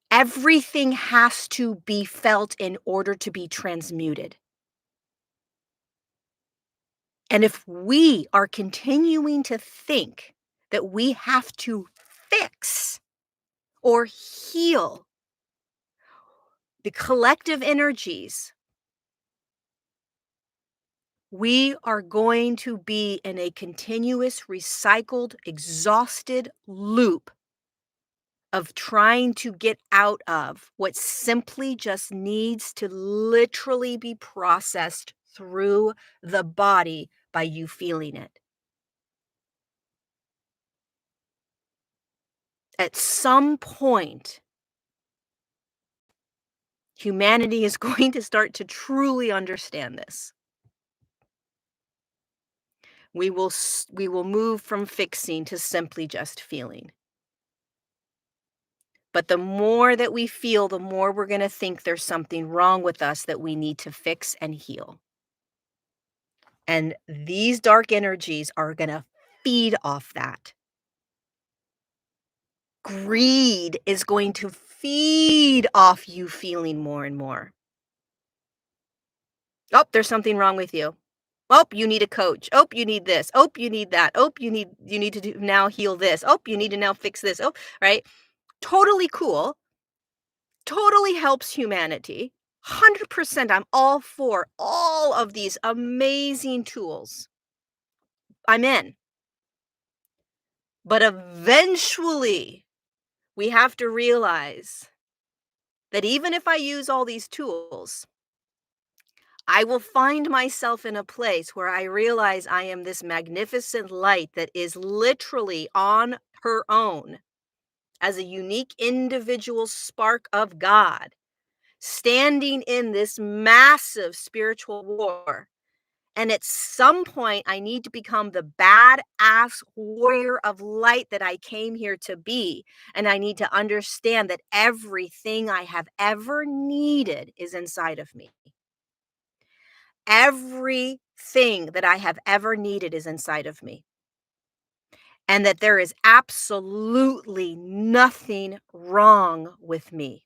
A: Everything has to be felt in order to be transmuted. And if we are continuing to think that we have to fix or heal the collective energies, we are going to be in a continuous, recycled, exhausted loop of trying to get out of what simply just needs to literally be processed through the body by you feeling it. At some point, humanity is going to start to truly understand this. We will move from fixing to simply just feeling. But the more that we feel, the more we're going to think there's something wrong with us that we need to fix and heal. And these dark energies are going to feed off that. Greed is going to feed off you feeling more and more. Oh, there's something wrong with you. Oh, you need a coach. Oh, you need this. Oh, you need that. Oh, you need to now heal this. Oh, you need to now fix this. Oh, right? Totally cool. Totally helps humanity. 100% I'm all for all of these amazing tools. I'm in. But eventually, we have to realize that even if I use all these tools, I will find myself in a place where I realize I am this magnificent light that is literally on her own as a unique individual spark of God, standing in this massive spiritual war. And at some point, I need to become the badass warrior of light that I came here to be. And I need to understand that everything I have ever needed is inside of me. Everything that I have ever needed is inside of me. And that there is absolutely nothing wrong with me.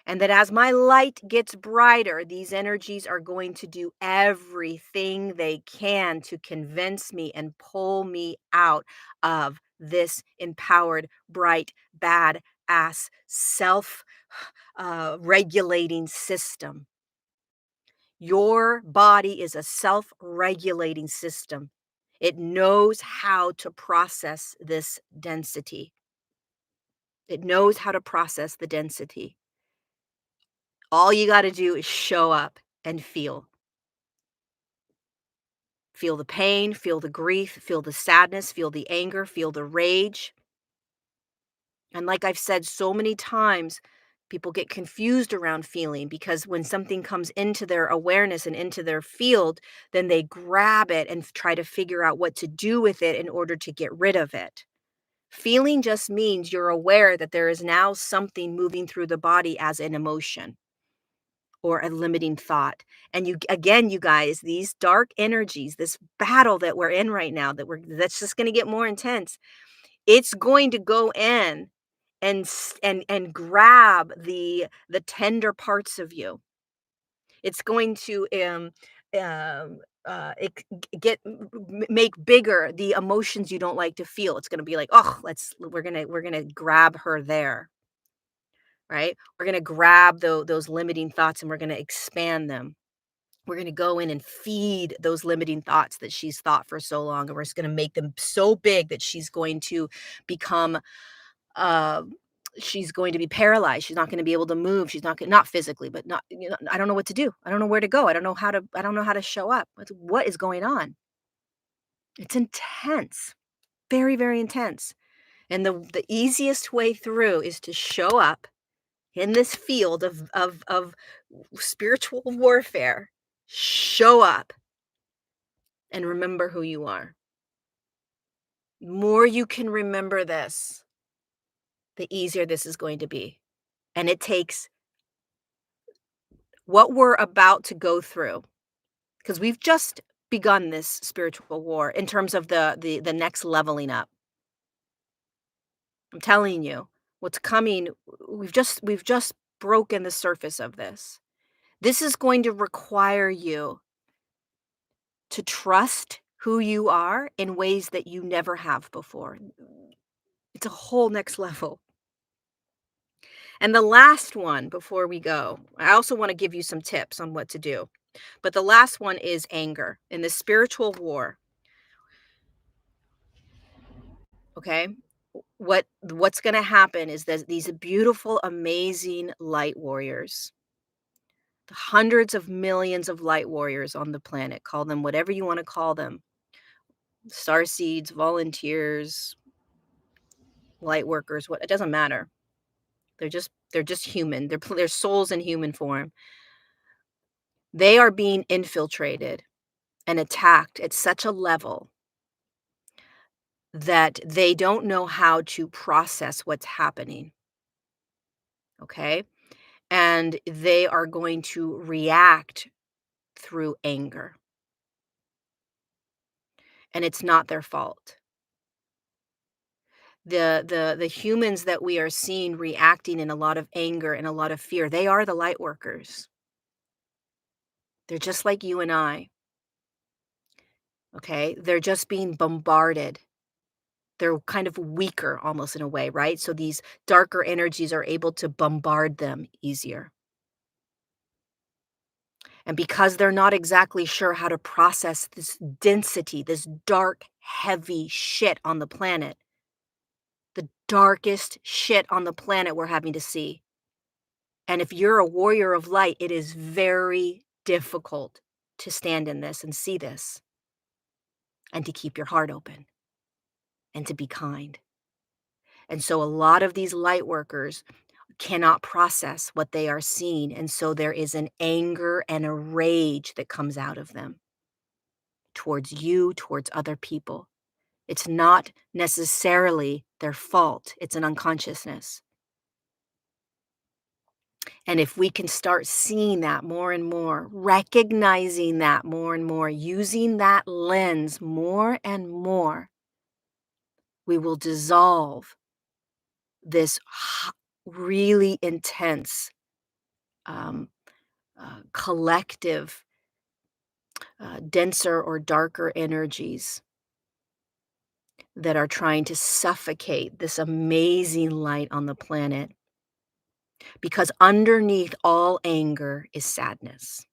A: And that as my light gets brighter, these energies are going to do everything they can to convince me and pull me out of this empowered, bright, bad ass self regulating system. Your body is a self regulating system. It knows how to process this density. It knows how to process the density. All you got to do is show up and feel. Feel the pain, feel the grief, feel the sadness, feel the anger, feel the rage. And like I've said so many times, people get confused around feeling because when something comes into their awareness and into their field, then they grab it and try to figure out what to do with it in order to get rid of it. Feeling just means you're aware that there is now something moving through the body as an emotion or a limiting thought. And you again, you guys, these dark energies, this battle that we're in right now that's just going to get more intense. It's going to go in and grab the tender parts of you. It's going to get make bigger the emotions you don't like to feel. It's going to be like, oh, we're gonna grab her there, right? We're gonna grab those limiting thoughts and we're gonna expand them. We're going to go in and feed those limiting thoughts that she's thought for so long, and we're just going to make them so big that become uh she's going to be paralyzed. She's not going to be able to move. She's not not physically, but not, I don't know what to do. I don't know where to go. I don't know how to show up. What is going on? It's intense. Very, very intense. And the easiest way through is to show up in this field of spiritual warfare. Show up and remember who you are. The more you can remember this, the easier this is going to be. And it takes what we're about to go through, because we've just begun this spiritual war in terms of the next leveling up. I'm telling you, what's coming, we've just broken the surface of this. This is going to require you to trust who you are in ways that you never have before. It's a whole next level. And the last one before we go, I also want to give you some tips on what to do. But the last one is anger in the spiritual war. Okay. What's going to happen is that these beautiful, amazing light warriors, the hundreds of millions of light warriors on the planet, call them whatever you want to call them, star seeds, volunteers, light workers, what, it doesn't matter. They're just human. They're souls in human form. They are being infiltrated and attacked at such a level that they don't know how to process what's happening. Okay. And they are going to react through anger. And it's not their fault. The humans that we are seeing reacting in a lot of anger and a lot of fear, they are the light workers. They're just like you and I. Okay. They're just being bombarded. They're kind of weaker almost in a way, right? So these darker energies are able to bombard them easier. And because they're not exactly sure how to process this density, this dark, heavy shit on the planet, the darkest shit on the planet we're having to see. And if you're a warrior of light, it is very difficult to stand in this and see this and to keep your heart open and to be kind. And so a lot of these light workers cannot process what they are seeing. And so there is an anger and a rage that comes out of them towards you, towards other people. It's not necessarily their fault, it's an unconsciousness. And if we can start seeing that more and more, recognizing that more and more, using that lens more and more, we will dissolve this really intense um, collective, denser or darker energies that are trying to suffocate this amazing light on the planet, because underneath all anger is sadness.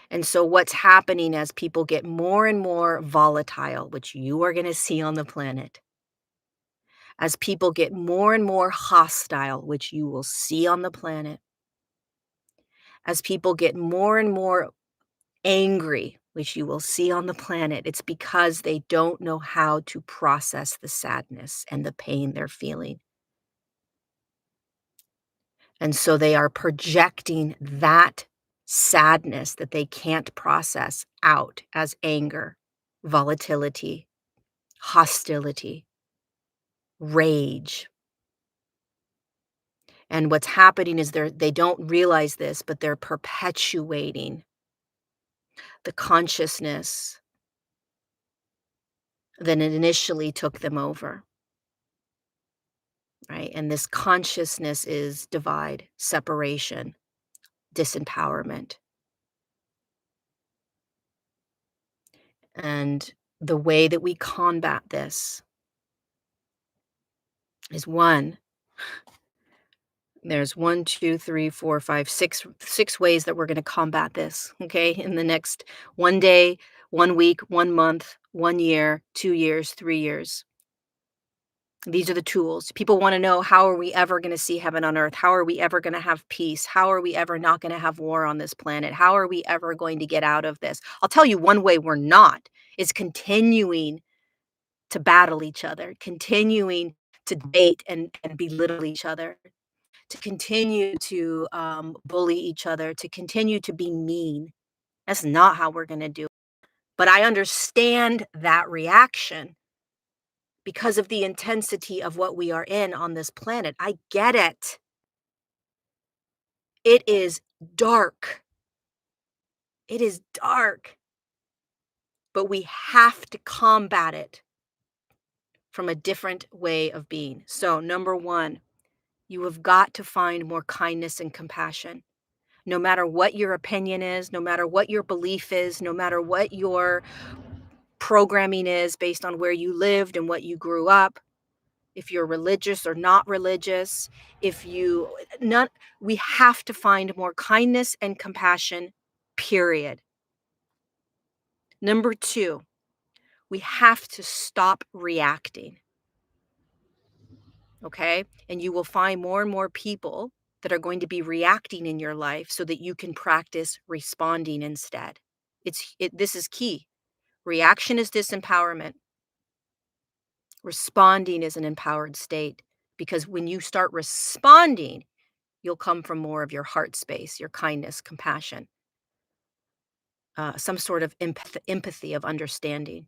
A: And so, what's happening as people get more and more volatile, which you are going to see on the planet, as people get more and more hostile, which you will see on the planet, as people get more and more angry, which you will see on the planet, it's because they don't know how to process the sadness and the pain they're feeling. And so they are projecting that sadness that they can't process out as anger, volatility, hostility, rage. And what's happening is they don't realize this, but they're perpetuating the consciousness that initially took them over, right? And this consciousness is divide, separation, disempowerment. And the way that we combat this is one, there's one, two, three, four, five, six ways that we're going to combat this, okay? In the next one day, 1 week, 1 month, 1 year, 2 years, 3 years. These are the tools. People want to know, how are we ever going to see heaven on earth? How are we ever going to have peace? How are we ever not going to have war on this planet? How are we ever going to get out of this? I'll tell you one way we're not, is continuing to battle each other, continuing to debate and belittle each other, to continue to bully each other, to continue to be mean. That's not how we're going to do it. But I understand that reaction because of the intensity of what we are in on this planet. I get it. It is dark. It is dark. But we have to combat it from a different way of being. So, number one, you have got to find more kindness and compassion. No matter what your opinion is, no matter what your belief is, no matter what your programming is based on where you lived and what you grew up, if you're religious or not religious, if you not we have to find more kindness and compassion, period. Number 2, we have to stop reacting, okay? And you will find more and more people that are going to be reacting in your life so that you can practice responding instead. This is key. Reaction is disempowerment. Responding is an empowered state, because when you start responding, you'll come from more of your heart space, your kindness, compassion, some sort of empathy of understanding.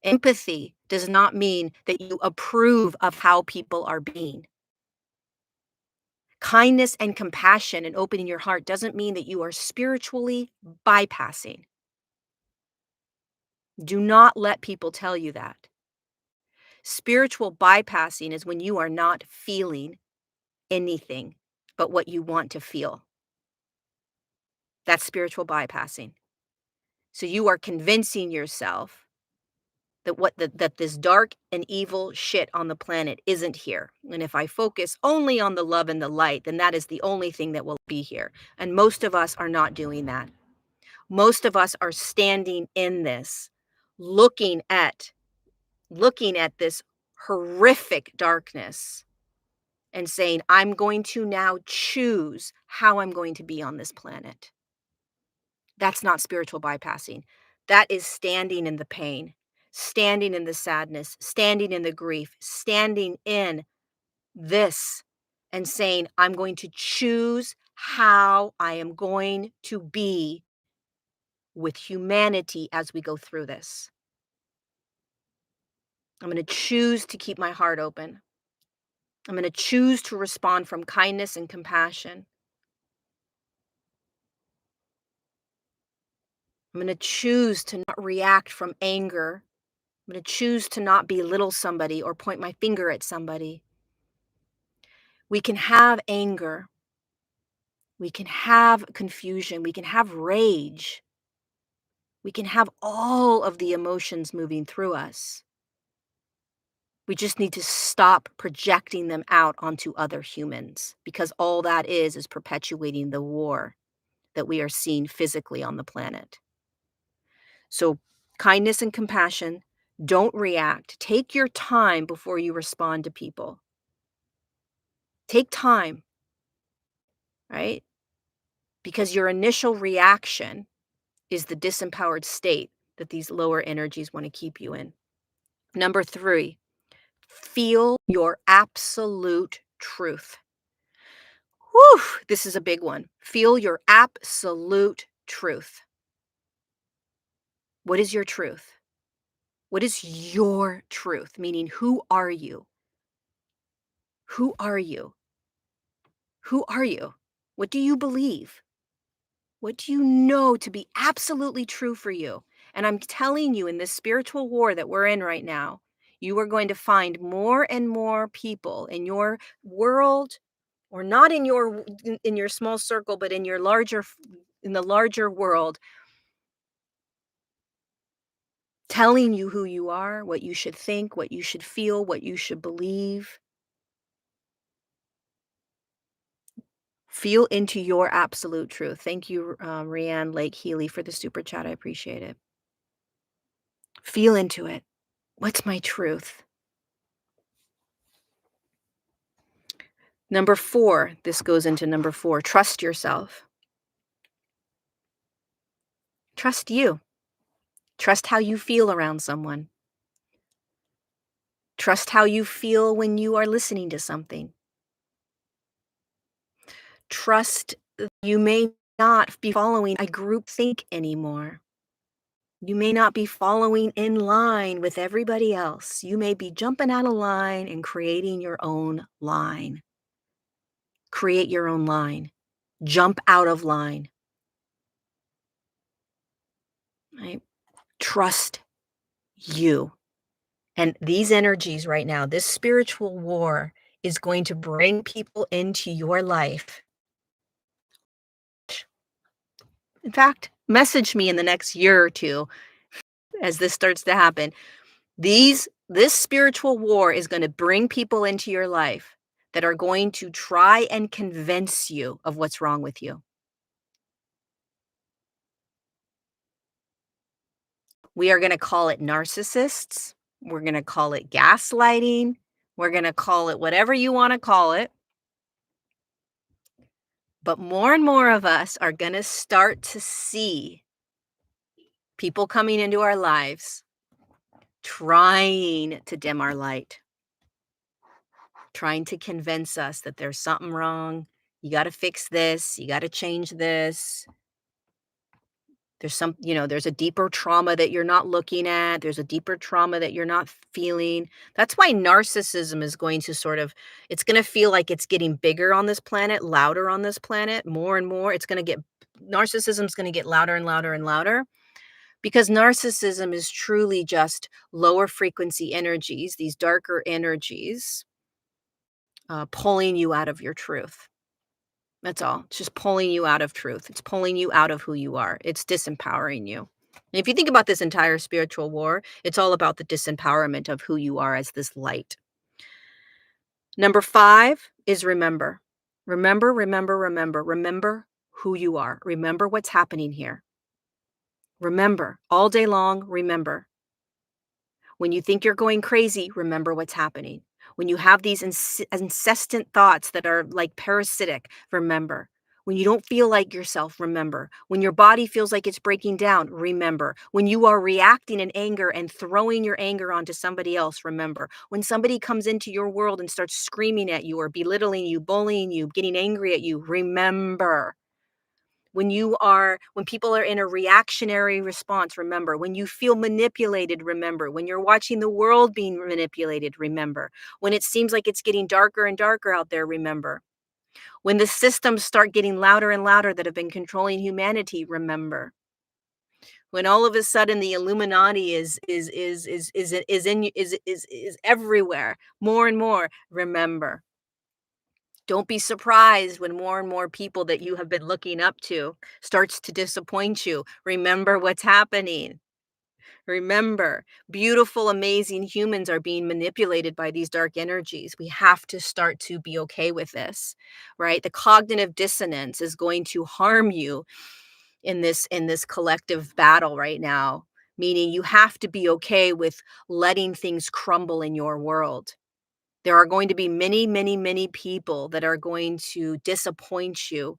A: Empathy does not mean that you approve of how people are being. Kindness and compassion and opening your heart doesn't mean that you are spiritually bypassing. Do not let people tell you that. Spiritual bypassing is when you are not feeling anything but what you want to feel. That's spiritual bypassing. So you are convincing yourself that that this dark and evil shit on the planet isn't here. And if I focus only on the love and the light, then that is the only thing that will be here. And most of us are not doing that. Most of us are standing in this, looking at this horrific darkness and saying, I'm going to now choose how I'm going to be on this planet. That's not spiritual bypassing. That is standing in the pain, standing in the sadness, standing in the grief, standing in this and saying, I'm going to choose how I am going to be with humanity as we go through this. I'm going to choose to keep my heart open. I'm going to choose to respond from kindness and compassion. I'm going to choose to not react from anger. I'm going to choose to not belittle somebody or point my finger at somebody. We can have anger. We can have confusion. We can have rage. We can have all of the emotions moving through us. We just need to stop projecting them out onto other humans because all that is perpetuating the war that we are seeing physically on the planet. So, kindness and compassion, don't react. Take your time before you respond to people. Take time, right? Because your initial reaction is the disempowered state that these lower energies want to keep you in. Number 3, feel your absolute truth. Whew, this is a big one. Feel your absolute truth. What is your truth? What is your truth? Meaning, who are you? Who are you? Who are you? What do you believe? What do you know to be absolutely true for you? And I'm telling you, in this spiritual war that we're in right now, you are going to find more and more people in your world, or not in your small circle, but in your in the larger world, telling you who you are, what you should think, what you should feel, what you should believe. Feel into your absolute truth. Thank you, Rianne Lake Healy, for the super chat. I appreciate it. Feel into it. What's my truth? Number 4, this goes into number 4, trust yourself. Trust you. Trust how you feel around someone. Trust how you feel when you are listening to something. Trust you may not be following a group think anymore. You may not be following in line with everybody else. You may be jumping out of line and creating your own line. Create your own line. Jump out of line. Right? Trust you. And these energies right now, this spiritual war is going to bring people into your life. In fact, message me in the next year or two as this starts to happen. This spiritual war is going to bring people into your life that are going to try and convince you of what's wrong with you. We are going to call it narcissists. We're going to call it gaslighting. We're going to call it whatever you want to call it. But more and more of us are going to start to see people coming into our lives trying to dim our light, trying to convince us that there's something wrong. You got to fix this. You got to change this. There's a deeper trauma that you're not looking at. There's a deeper trauma that you're not feeling. That's why narcissism is going to it's going to feel like it's getting bigger on this planet, louder on this planet, more and more. Narcissism is going to get louder and louder and louder because narcissism is truly just lower frequency energies, these darker energies, pulling you out of your truth. That's all. It's just pulling you out of truth. It's pulling you out of who you are. It's disempowering you. And if you think about this entire spiritual war, it's all about the disempowerment of who you are as this light. Number 5 is remember. Remember, remember, remember. Remember who you are. Remember what's happening here. Remember, all day long, remember. When you think you're going crazy, remember what's happening. When you have these incessant thoughts that are like parasitic, remember. When you don't feel like yourself, remember. When your body feels like it's breaking down, remember. When you are reacting in anger and throwing your anger onto somebody else, remember. When somebody comes into your world and starts screaming at you or belittling you, bullying you, getting angry at you, remember. When people are in a reactionary response, remember. When you feel manipulated, remember. When you're watching the world being manipulated, remember. When it seems like it's getting darker and darker out there, remember. When the systems start getting louder and louder that have been controlling humanity, remember. When all of a sudden the Illuminati is everywhere, more and more, remember. Don't be surprised when more and more people that you have been looking up to starts to disappoint you. Remember what's happening. Remember, beautiful, amazing humans are being manipulated by these dark energies. We have to start to be okay with this, right? The cognitive dissonance is going to harm you in this collective battle right now, meaning you have to be okay with letting things crumble in your world. There are going to be many, many, many people that are going to disappoint you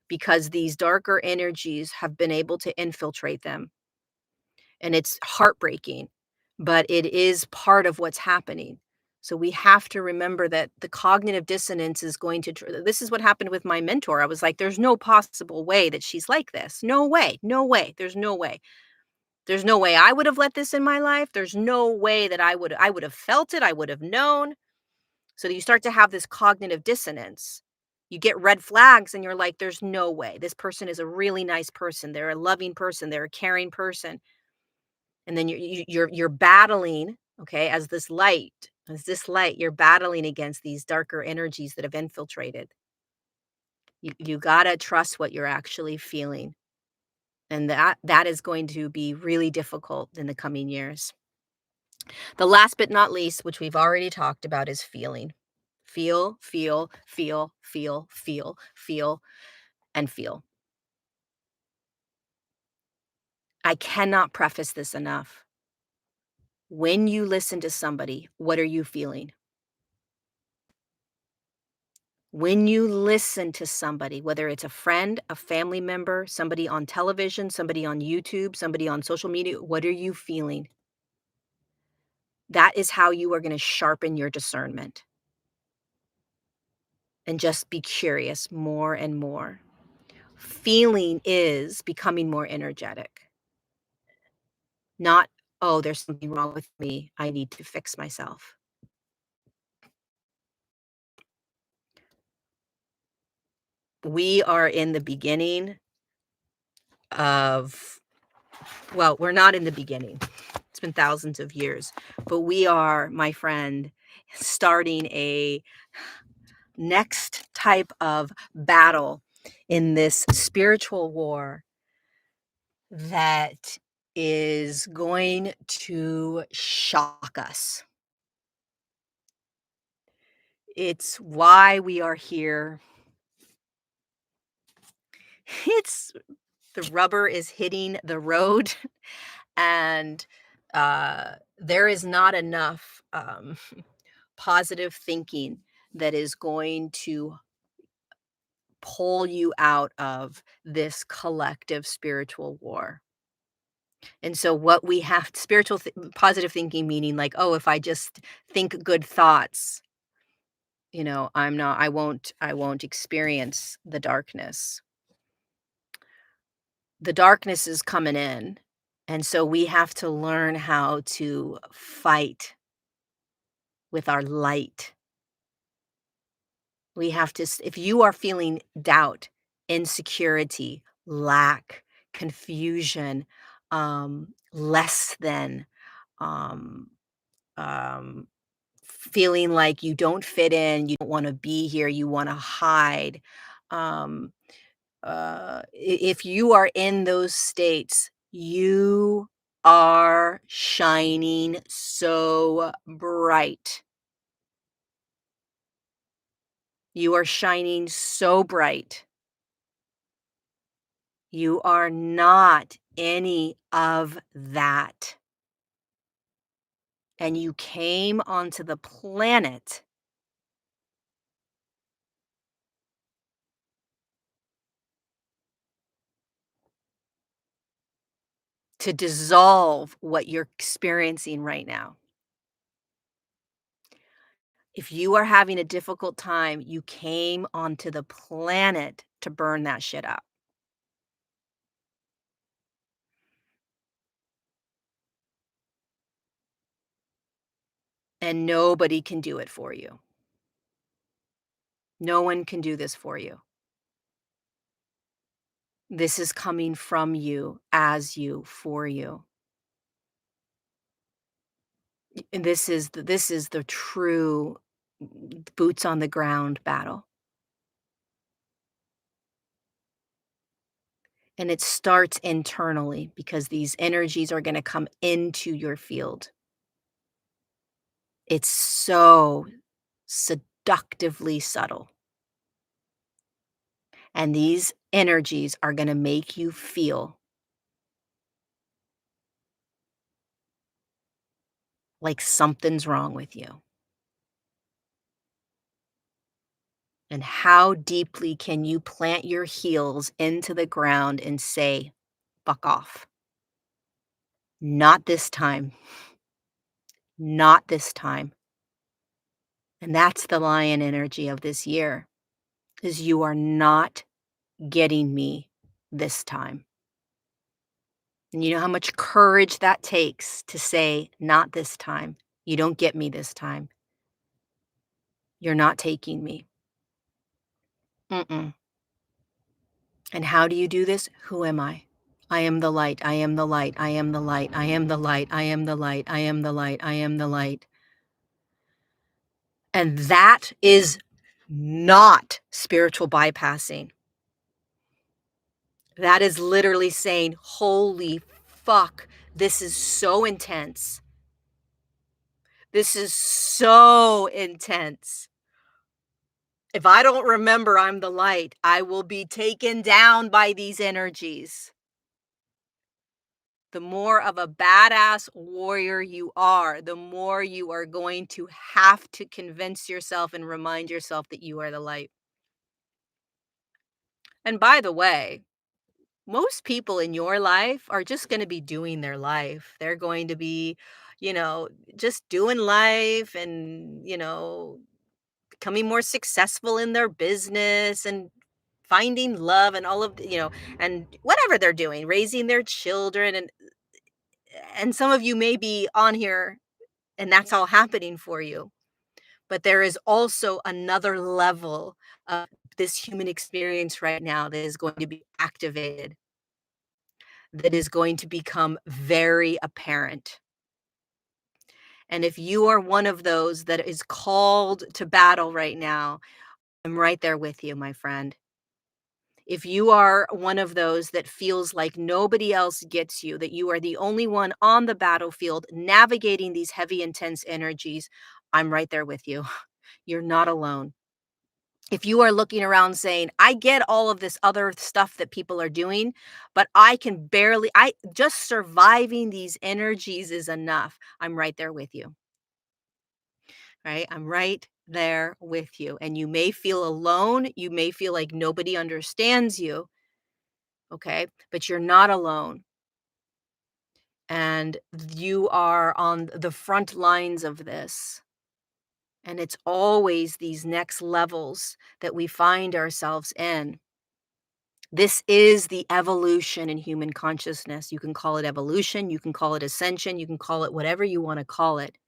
A: because these darker energies have been able to infiltrate them. And it's heartbreaking, but it is part of what's happening. So we have to remember that the cognitive dissonance is going to this is what happened with my mentor. I was like, there's no possible way that she's like this. No way. No way. There's no way. There's no way I would have let this in my life. There's no way that I would have felt it. I would have known. So you start to have this cognitive dissonance. You get red flags and you're like, there's no way. This person is a really nice person. They're a loving person. They're a caring person. And then you're battling, okay, as this light, you're battling against these darker energies that have infiltrated. You gotta trust what you're actually feeling, and that is going to be really difficult in the coming years. The last but not least, which we've already talked about, is feeling. Feel, feel, feel, feel, feel, feel, and feel. I cannot preface this enough. When you listen to somebody, what are you feeling? When you listen to somebody, whether it's a friend, a family member, somebody on television, somebody on YouTube, somebody on social media, what are you feeling? That is how you are going to sharpen your discernment and just be curious more and more. Feeling is becoming more energetic, not, oh, there's something wrong with me. I need to fix myself. We are in the beginning of, well, we're not in the beginning. It's been thousands of years, but we are, my friend, starting a next type of battle in this spiritual war that is going to shock us. It's why we are here. It's the rubber is hitting the road, and there is not enough positive thinking that is going to pull you out of this collective spiritual war. And so what we have positive thinking, meaning like, oh, if I just think good thoughts, I won't experience the darkness. The darkness is coming in. And so we have to learn how to fight with our light. We have to, if you are feeling doubt, insecurity, lack, confusion, less than, um, feeling like you don't fit in, you don't want to be here, you want to hide. Um, if you are in those states, you are shining so bright. You are shining so bright. You are not any of that. And you came onto the planet to dissolve what you're experiencing right now. If you are having a difficult time, you came onto the planet to burn that shit up. And nobody can do it for you. No one can do this for you. This is coming from you, as you, for you. And this is the true boots on the ground battle. And it starts internally because these energies are gonna come into your field. It's so seductively subtle. And these energies are gonna make you feel like something's wrong with you. And how deeply can you plant your heels into the ground and say, "Fuck off. Not this time. Not this time." And that's the lion energy of this year, is you are not getting me this time. And you know how much courage that takes to say, "Not this time. You don't get me this time. You're not taking me." Mm-mm. And how do you do this? Who am I? I am the light. I am the light. I am the light. I am the light. I am the light. I am the light. I am the light. And that is not spiritual bypassing. That is literally saying, "Holy fuck, this is so intense. This is so intense. If I don't remember I'm the light, I will be taken down by these energies." The more of a badass warrior you are, the more you are going to have to convince yourself and remind yourself that you are the light. And by the way, most people in your life are just going to be doing their life. They're going to be, you know, just doing life and, becoming more successful in their business and finding love and all of, and whatever they're doing, raising their children and some of you may be on here and that's all happening for you. But there is also another level of this human experience right now that is going to be activated, that is going to become very apparent. And if you are one of those that is called to battle right now, I'm right there with you, my friend. If you are one of those that feels like nobody else gets you, that you are the only one on the battlefield navigating these heavy, intense energies, I'm right there with you. You're not alone. If you are looking around saying, "I get all of this other stuff that people are doing, but I can barely, I just surviving these energies is enough." I'm right there with you, right? I'm right there with you. And you may feel alone. You may feel like nobody understands you. Okay. But you're not alone. And you are on the front lines of this. And it's always these next levels that we find ourselves in. This is the evolution in human consciousness. You can call it evolution, you can call it ascension, you can call it whatever you want to call it.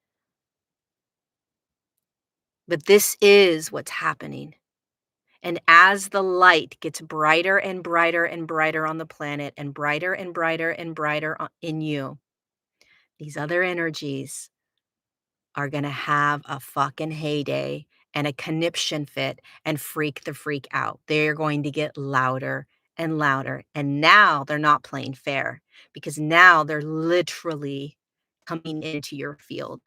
A: But this is what's happening. And as the light gets brighter and brighter and brighter on the planet and brighter and brighter and brighter in you, these other energies are going to have a fucking heyday and a conniption fit and freak the freak out. They're going to get louder and louder. And now they're not playing fair because now they're literally coming into your field.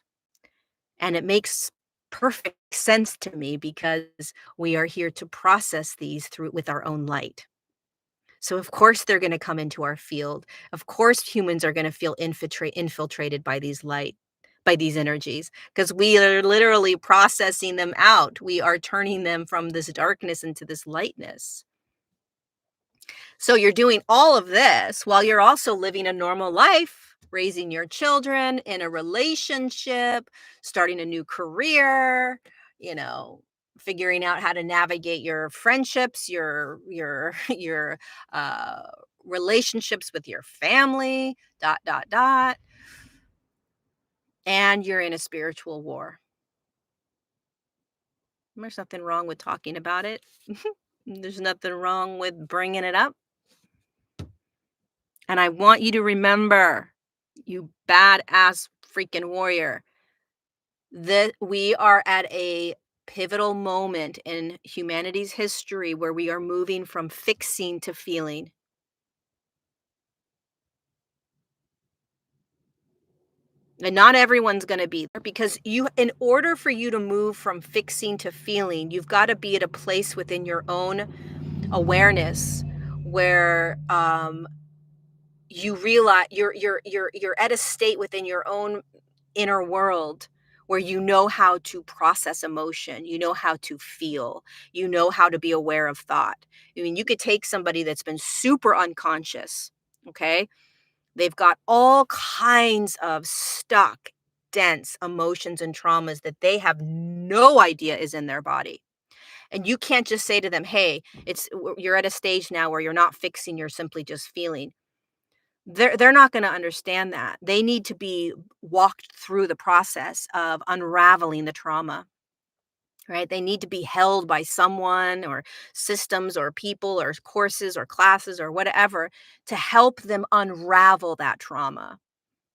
A: And it makes perfect sense to me because we are here to process these through with our own light. So of course they're going to come into our field. Of course humans are going to feel infiltrated by these energies because we are literally processing them out. We are turning them from this darkness into this lightness. So you're doing all of this while you're also living a normal life, raising your children, in a relationship, starting a new career, you know, figuring out how to navigate your friendships, your your uh relationships with your family, dot dot dot, and you're in a spiritual war. There's nothing wrong with talking about it. There's nothing wrong with bringing it up. And I want you to remember, you badass freaking warrior, that we are at a pivotal moment in humanity's history where we are moving from fixing to feeling. And not everyone's going to be there because in order for you to move from fixing to feeling, you've got to be at a place within your own awareness where you realize you're at a state within your own inner world where you know how to process emotion, you know how to feel, you know how to be aware of thought. I mean, you could take somebody that's been super unconscious, okay? They've got all kinds of stuck, dense emotions and traumas that they have no idea is in their body. And you can't just say to them, "Hey, you're at a stage now where you're not fixing, you're simply just feeling." They're not gonna understand that. They need to be walked through the process of unraveling the trauma, right? They need to be held by someone or systems or people or courses or classes or whatever to help them unravel that trauma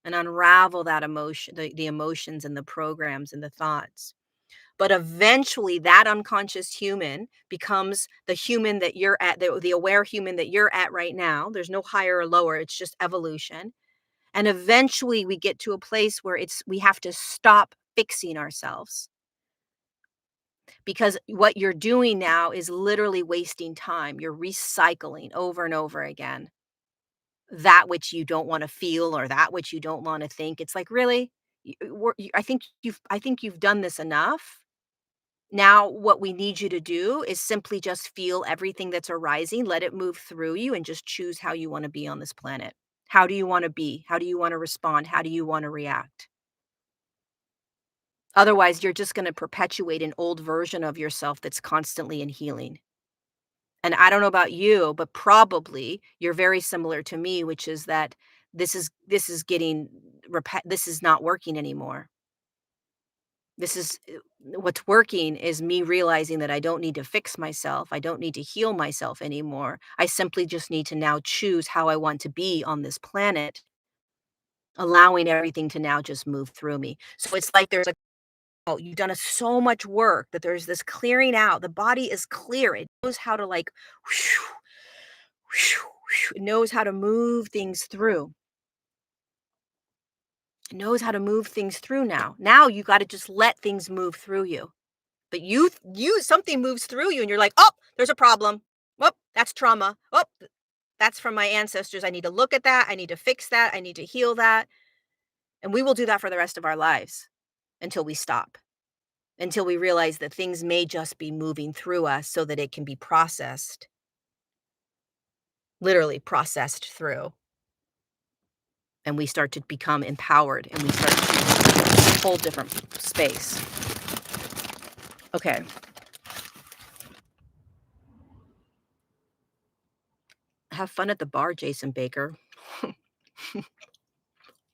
A: and unravel that emotion, the emotions and the programs and the thoughts. But eventually that unconscious human becomes the human that you're at, the aware human that you're at right now. There's no higher or lower, it's just evolution. And eventually we get to a place where we have to stop fixing ourselves because what you're doing now is literally wasting time. You're recycling over and over again that which you don't want to feel or that which you don't want to think. It's like, really? I think you've done this enough. Now, what we need you to do is simply just feel everything that's arising, let it move through you, and just choose how you want to be on this planet. How do you want to be? How do you want to respond? How do you want to react? Otherwise, you're just going to perpetuate an old version of yourself that's constantly in healing. And I don't know about you, but probably you're very similar to me, which is that this is this is not working anymore. What's working is me realizing that I don't need to fix myself. I don't need to heal myself anymore. I simply just need to now choose how I want to be on this planet, allowing everything to now just move through me. So it's like there's a oh, you've done so much work that there's this clearing out. The body is clear. It knows how to like, whew, whew, whew, it knows how to move things through. It knows how to move things through now. Now you got to just let things move through you. But you something moves through you and you're like, "Oh, there's a problem. Oh, that's trauma. Oh, that's from my ancestors. I need to look at that. I need to fix that. I need to heal that." And we will do that for the rest of our lives until we stop, until we realize that things may just be moving through us so that it can be processed, literally processed through, and we start to become empowered and we start to a whole different space. Okay. Have fun at the bar, Jason Baker.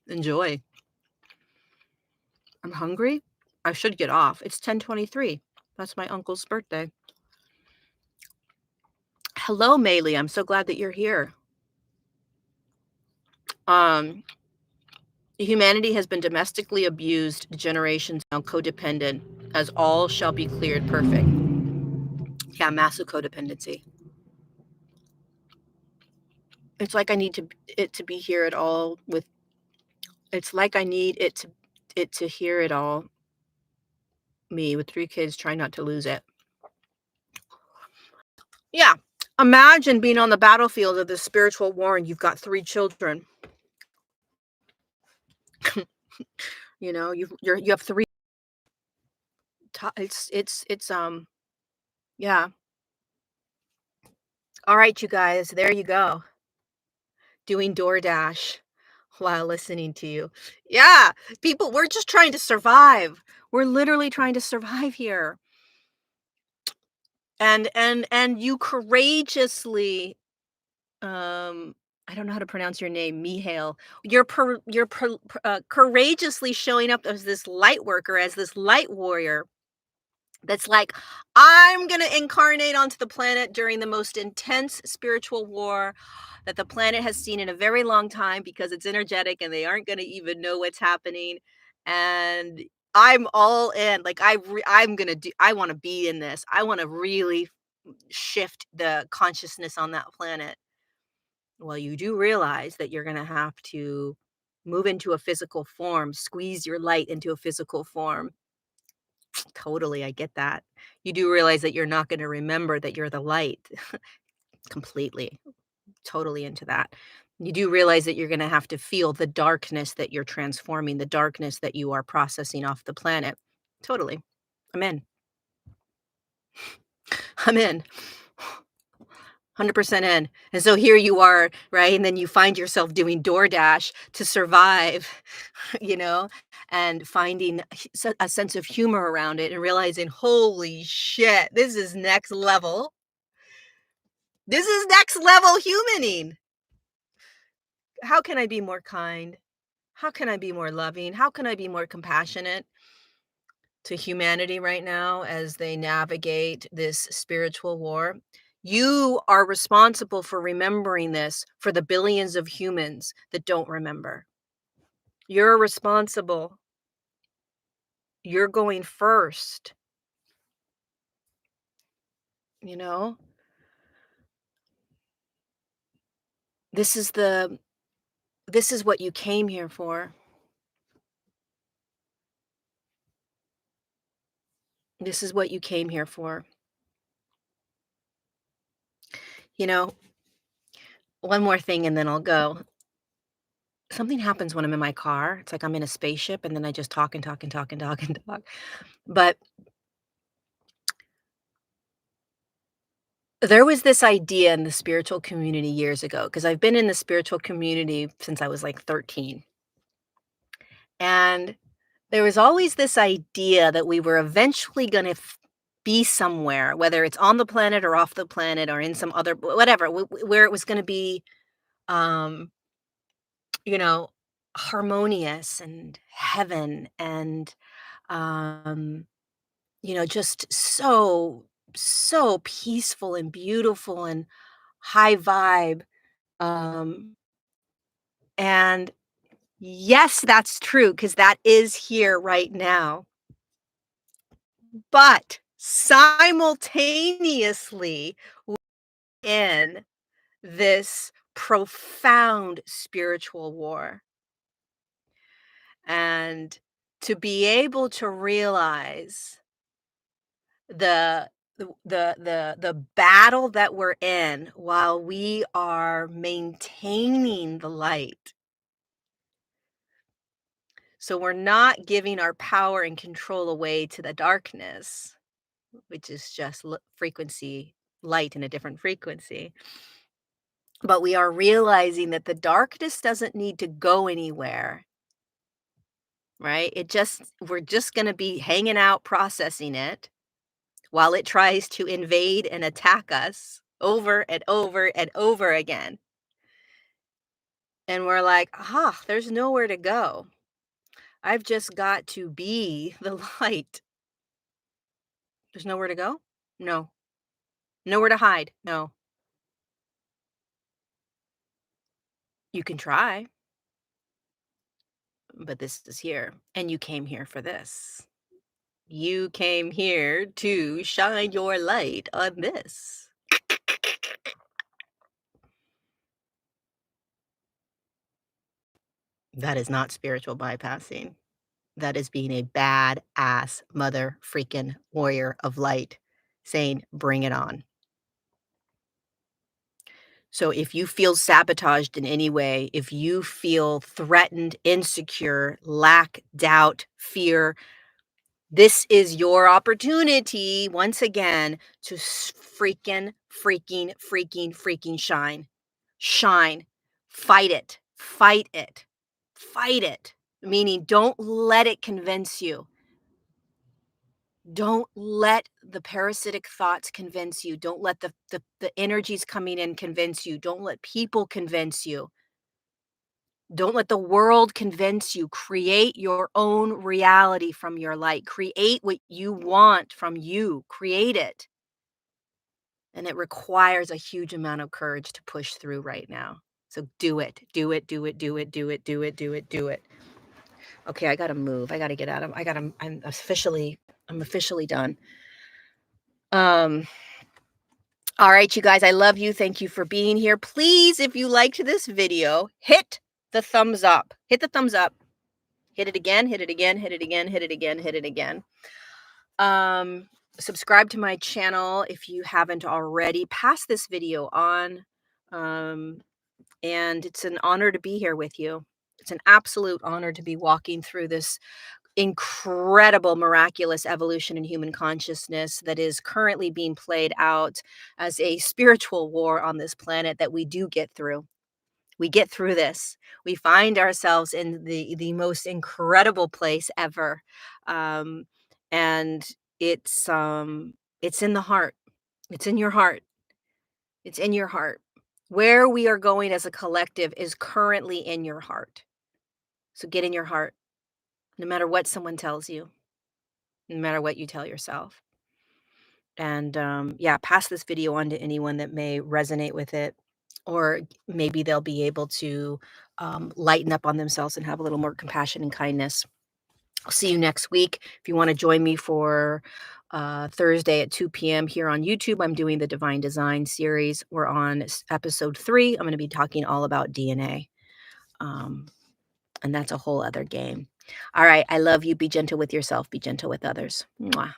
A: Enjoy. I'm hungry. I should get off. It's 10:23. That's my uncle's birthday. Hello, Maylee. I'm so glad that you're here. Um, Humanity has been domestically abused, generations now codependent, as all shall be cleared perfect. Yeah, massive codependency. It's like I need it to be here at all with it's like I need it to hear it all. Me with 3 kids trying not to lose it. Yeah. Imagine being on the battlefield of this spiritual war and you've got 3 children. You have 3 yeah. All right, you guys, there you go. Doing DoorDash while listening to you. Yeah, people, we're just trying to survive. We're literally trying to survive here. And you courageously, I don't know how to pronounce your name, Mihail. You're courageously showing up as this light worker, as this light warrior that's like, I'm going to incarnate onto the planet during the most intense spiritual war that the planet has seen in a very long time because it's energetic and they aren't going to even know what's happening. And I'm all in. Like, I'm going to I want to be in this. I want to really shift the consciousness on that planet. Well, you do realize that you're going to have to Move into a physical form, squeeze your light into a physical form. Totally, I get that. You do realize that you're not gonna remember that you're the light. Completely, totally into that. You do realize that you're gonna have to feel the darkness that you're transforming, the darkness that you are processing off the planet. Totally. I'm in. I'm in. 100% in. And so here you are, right? And then you find yourself doing DoorDash to survive, you know, and finding a sense of humor around it and realizing, holy shit, this is next level. This is next level humaning. How can I be more kind? How can I be more loving? How can I be more compassionate to humanity right now as they navigate this spiritual war? You are responsible for remembering this for the billions of humans that don't remember. You're responsible. You're going first, you know? This is the this is what you came here for. This is what you came here for. You know, one more thing and then I'll go. Something happens when I'm in my car. It's like I'm in a spaceship and then I just talk and talk and talk and talk and talk. But there was this idea in the spiritual community years ago, because I've been in the spiritual community since I was like 13. And there was always this idea that we were eventually going to be somewhere, whether it's on the planet or off the planet or in some other, whatever, where it was going to be, um, you know, harmonious and heaven and, um, just so peaceful and beautiful and high vibe. Um, and yes, that's true because that is here right now. But simultaneously in this profound spiritual war, and to be able to realize the the battle that we're in while we are maintaining the light. So we're not giving our power and control away to the darkness, which is just frequency, light in a different frequency. But we are realizing that the darkness doesn't need to go anywhere, right? We're just going to be hanging out, processing it while it tries to invade and attack us over and over and over again. And we're like, there's nowhere to go. I've just got to be the light. There's nowhere to go? No. Nowhere to hide? No. You can try, but this is here, and you came here for this. You came here to shine your light on this. That is not spiritual bypassing. That is being a badass mother freaking warrior of light saying, bring it on. So if you feel sabotaged in any way, if you feel threatened, insecure, lack, doubt, fear, this is your opportunity once again to freaking shine. Shine. Fight it. Fight it. Fight it. Meaning don't let it convince you. Don't let the parasitic thoughts convince you. Don't let the energies coming in convince you. Don't let people convince you. Don't let the world convince you. Create your own reality from your light. Create what you want from you. Create it. And it requires a huge amount of courage to push through right now. So do it. Do it. Do it. Do it. Do it. Do it. Do it. Do it. Okay, I gotta move. I gotta get out of I'm officially done. Um all right, you guys, I love you. Thank you for being here. Please, if you liked this video, hit the thumbs up. Hit the thumbs up. Hit it again, hit it again, hit it again, hit it again, hit it again. Um, Subscribe to my channel if you haven't already. Pass this video on. Um, and it's an honor to be here with you. It's an absolute honor to be walking through this incredible, miraculous evolution in human consciousness that is currently being played out as a spiritual war on this planet that we do get through. We get through this. We find ourselves in the most incredible place ever. Um, and it's in the heart. It's in your heart. It's in your heart. Where we are going as a collective is currently in your heart. So get in your heart, no matter what someone tells you, no matter what you tell yourself. And yeah, pass this video on to anyone that may resonate with it, or maybe they'll be able to lighten up on themselves and have a little more compassion and kindness. I'll see you next week. If you want to join me for Thursday at 2 p.m. here on YouTube, I'm doing the Divine Design series. We're on episode 3. I'm going to be talking all about DNA. Um, and that's a whole other game. All right. I love you. Be gentle with yourself. Be gentle with others. Mwah.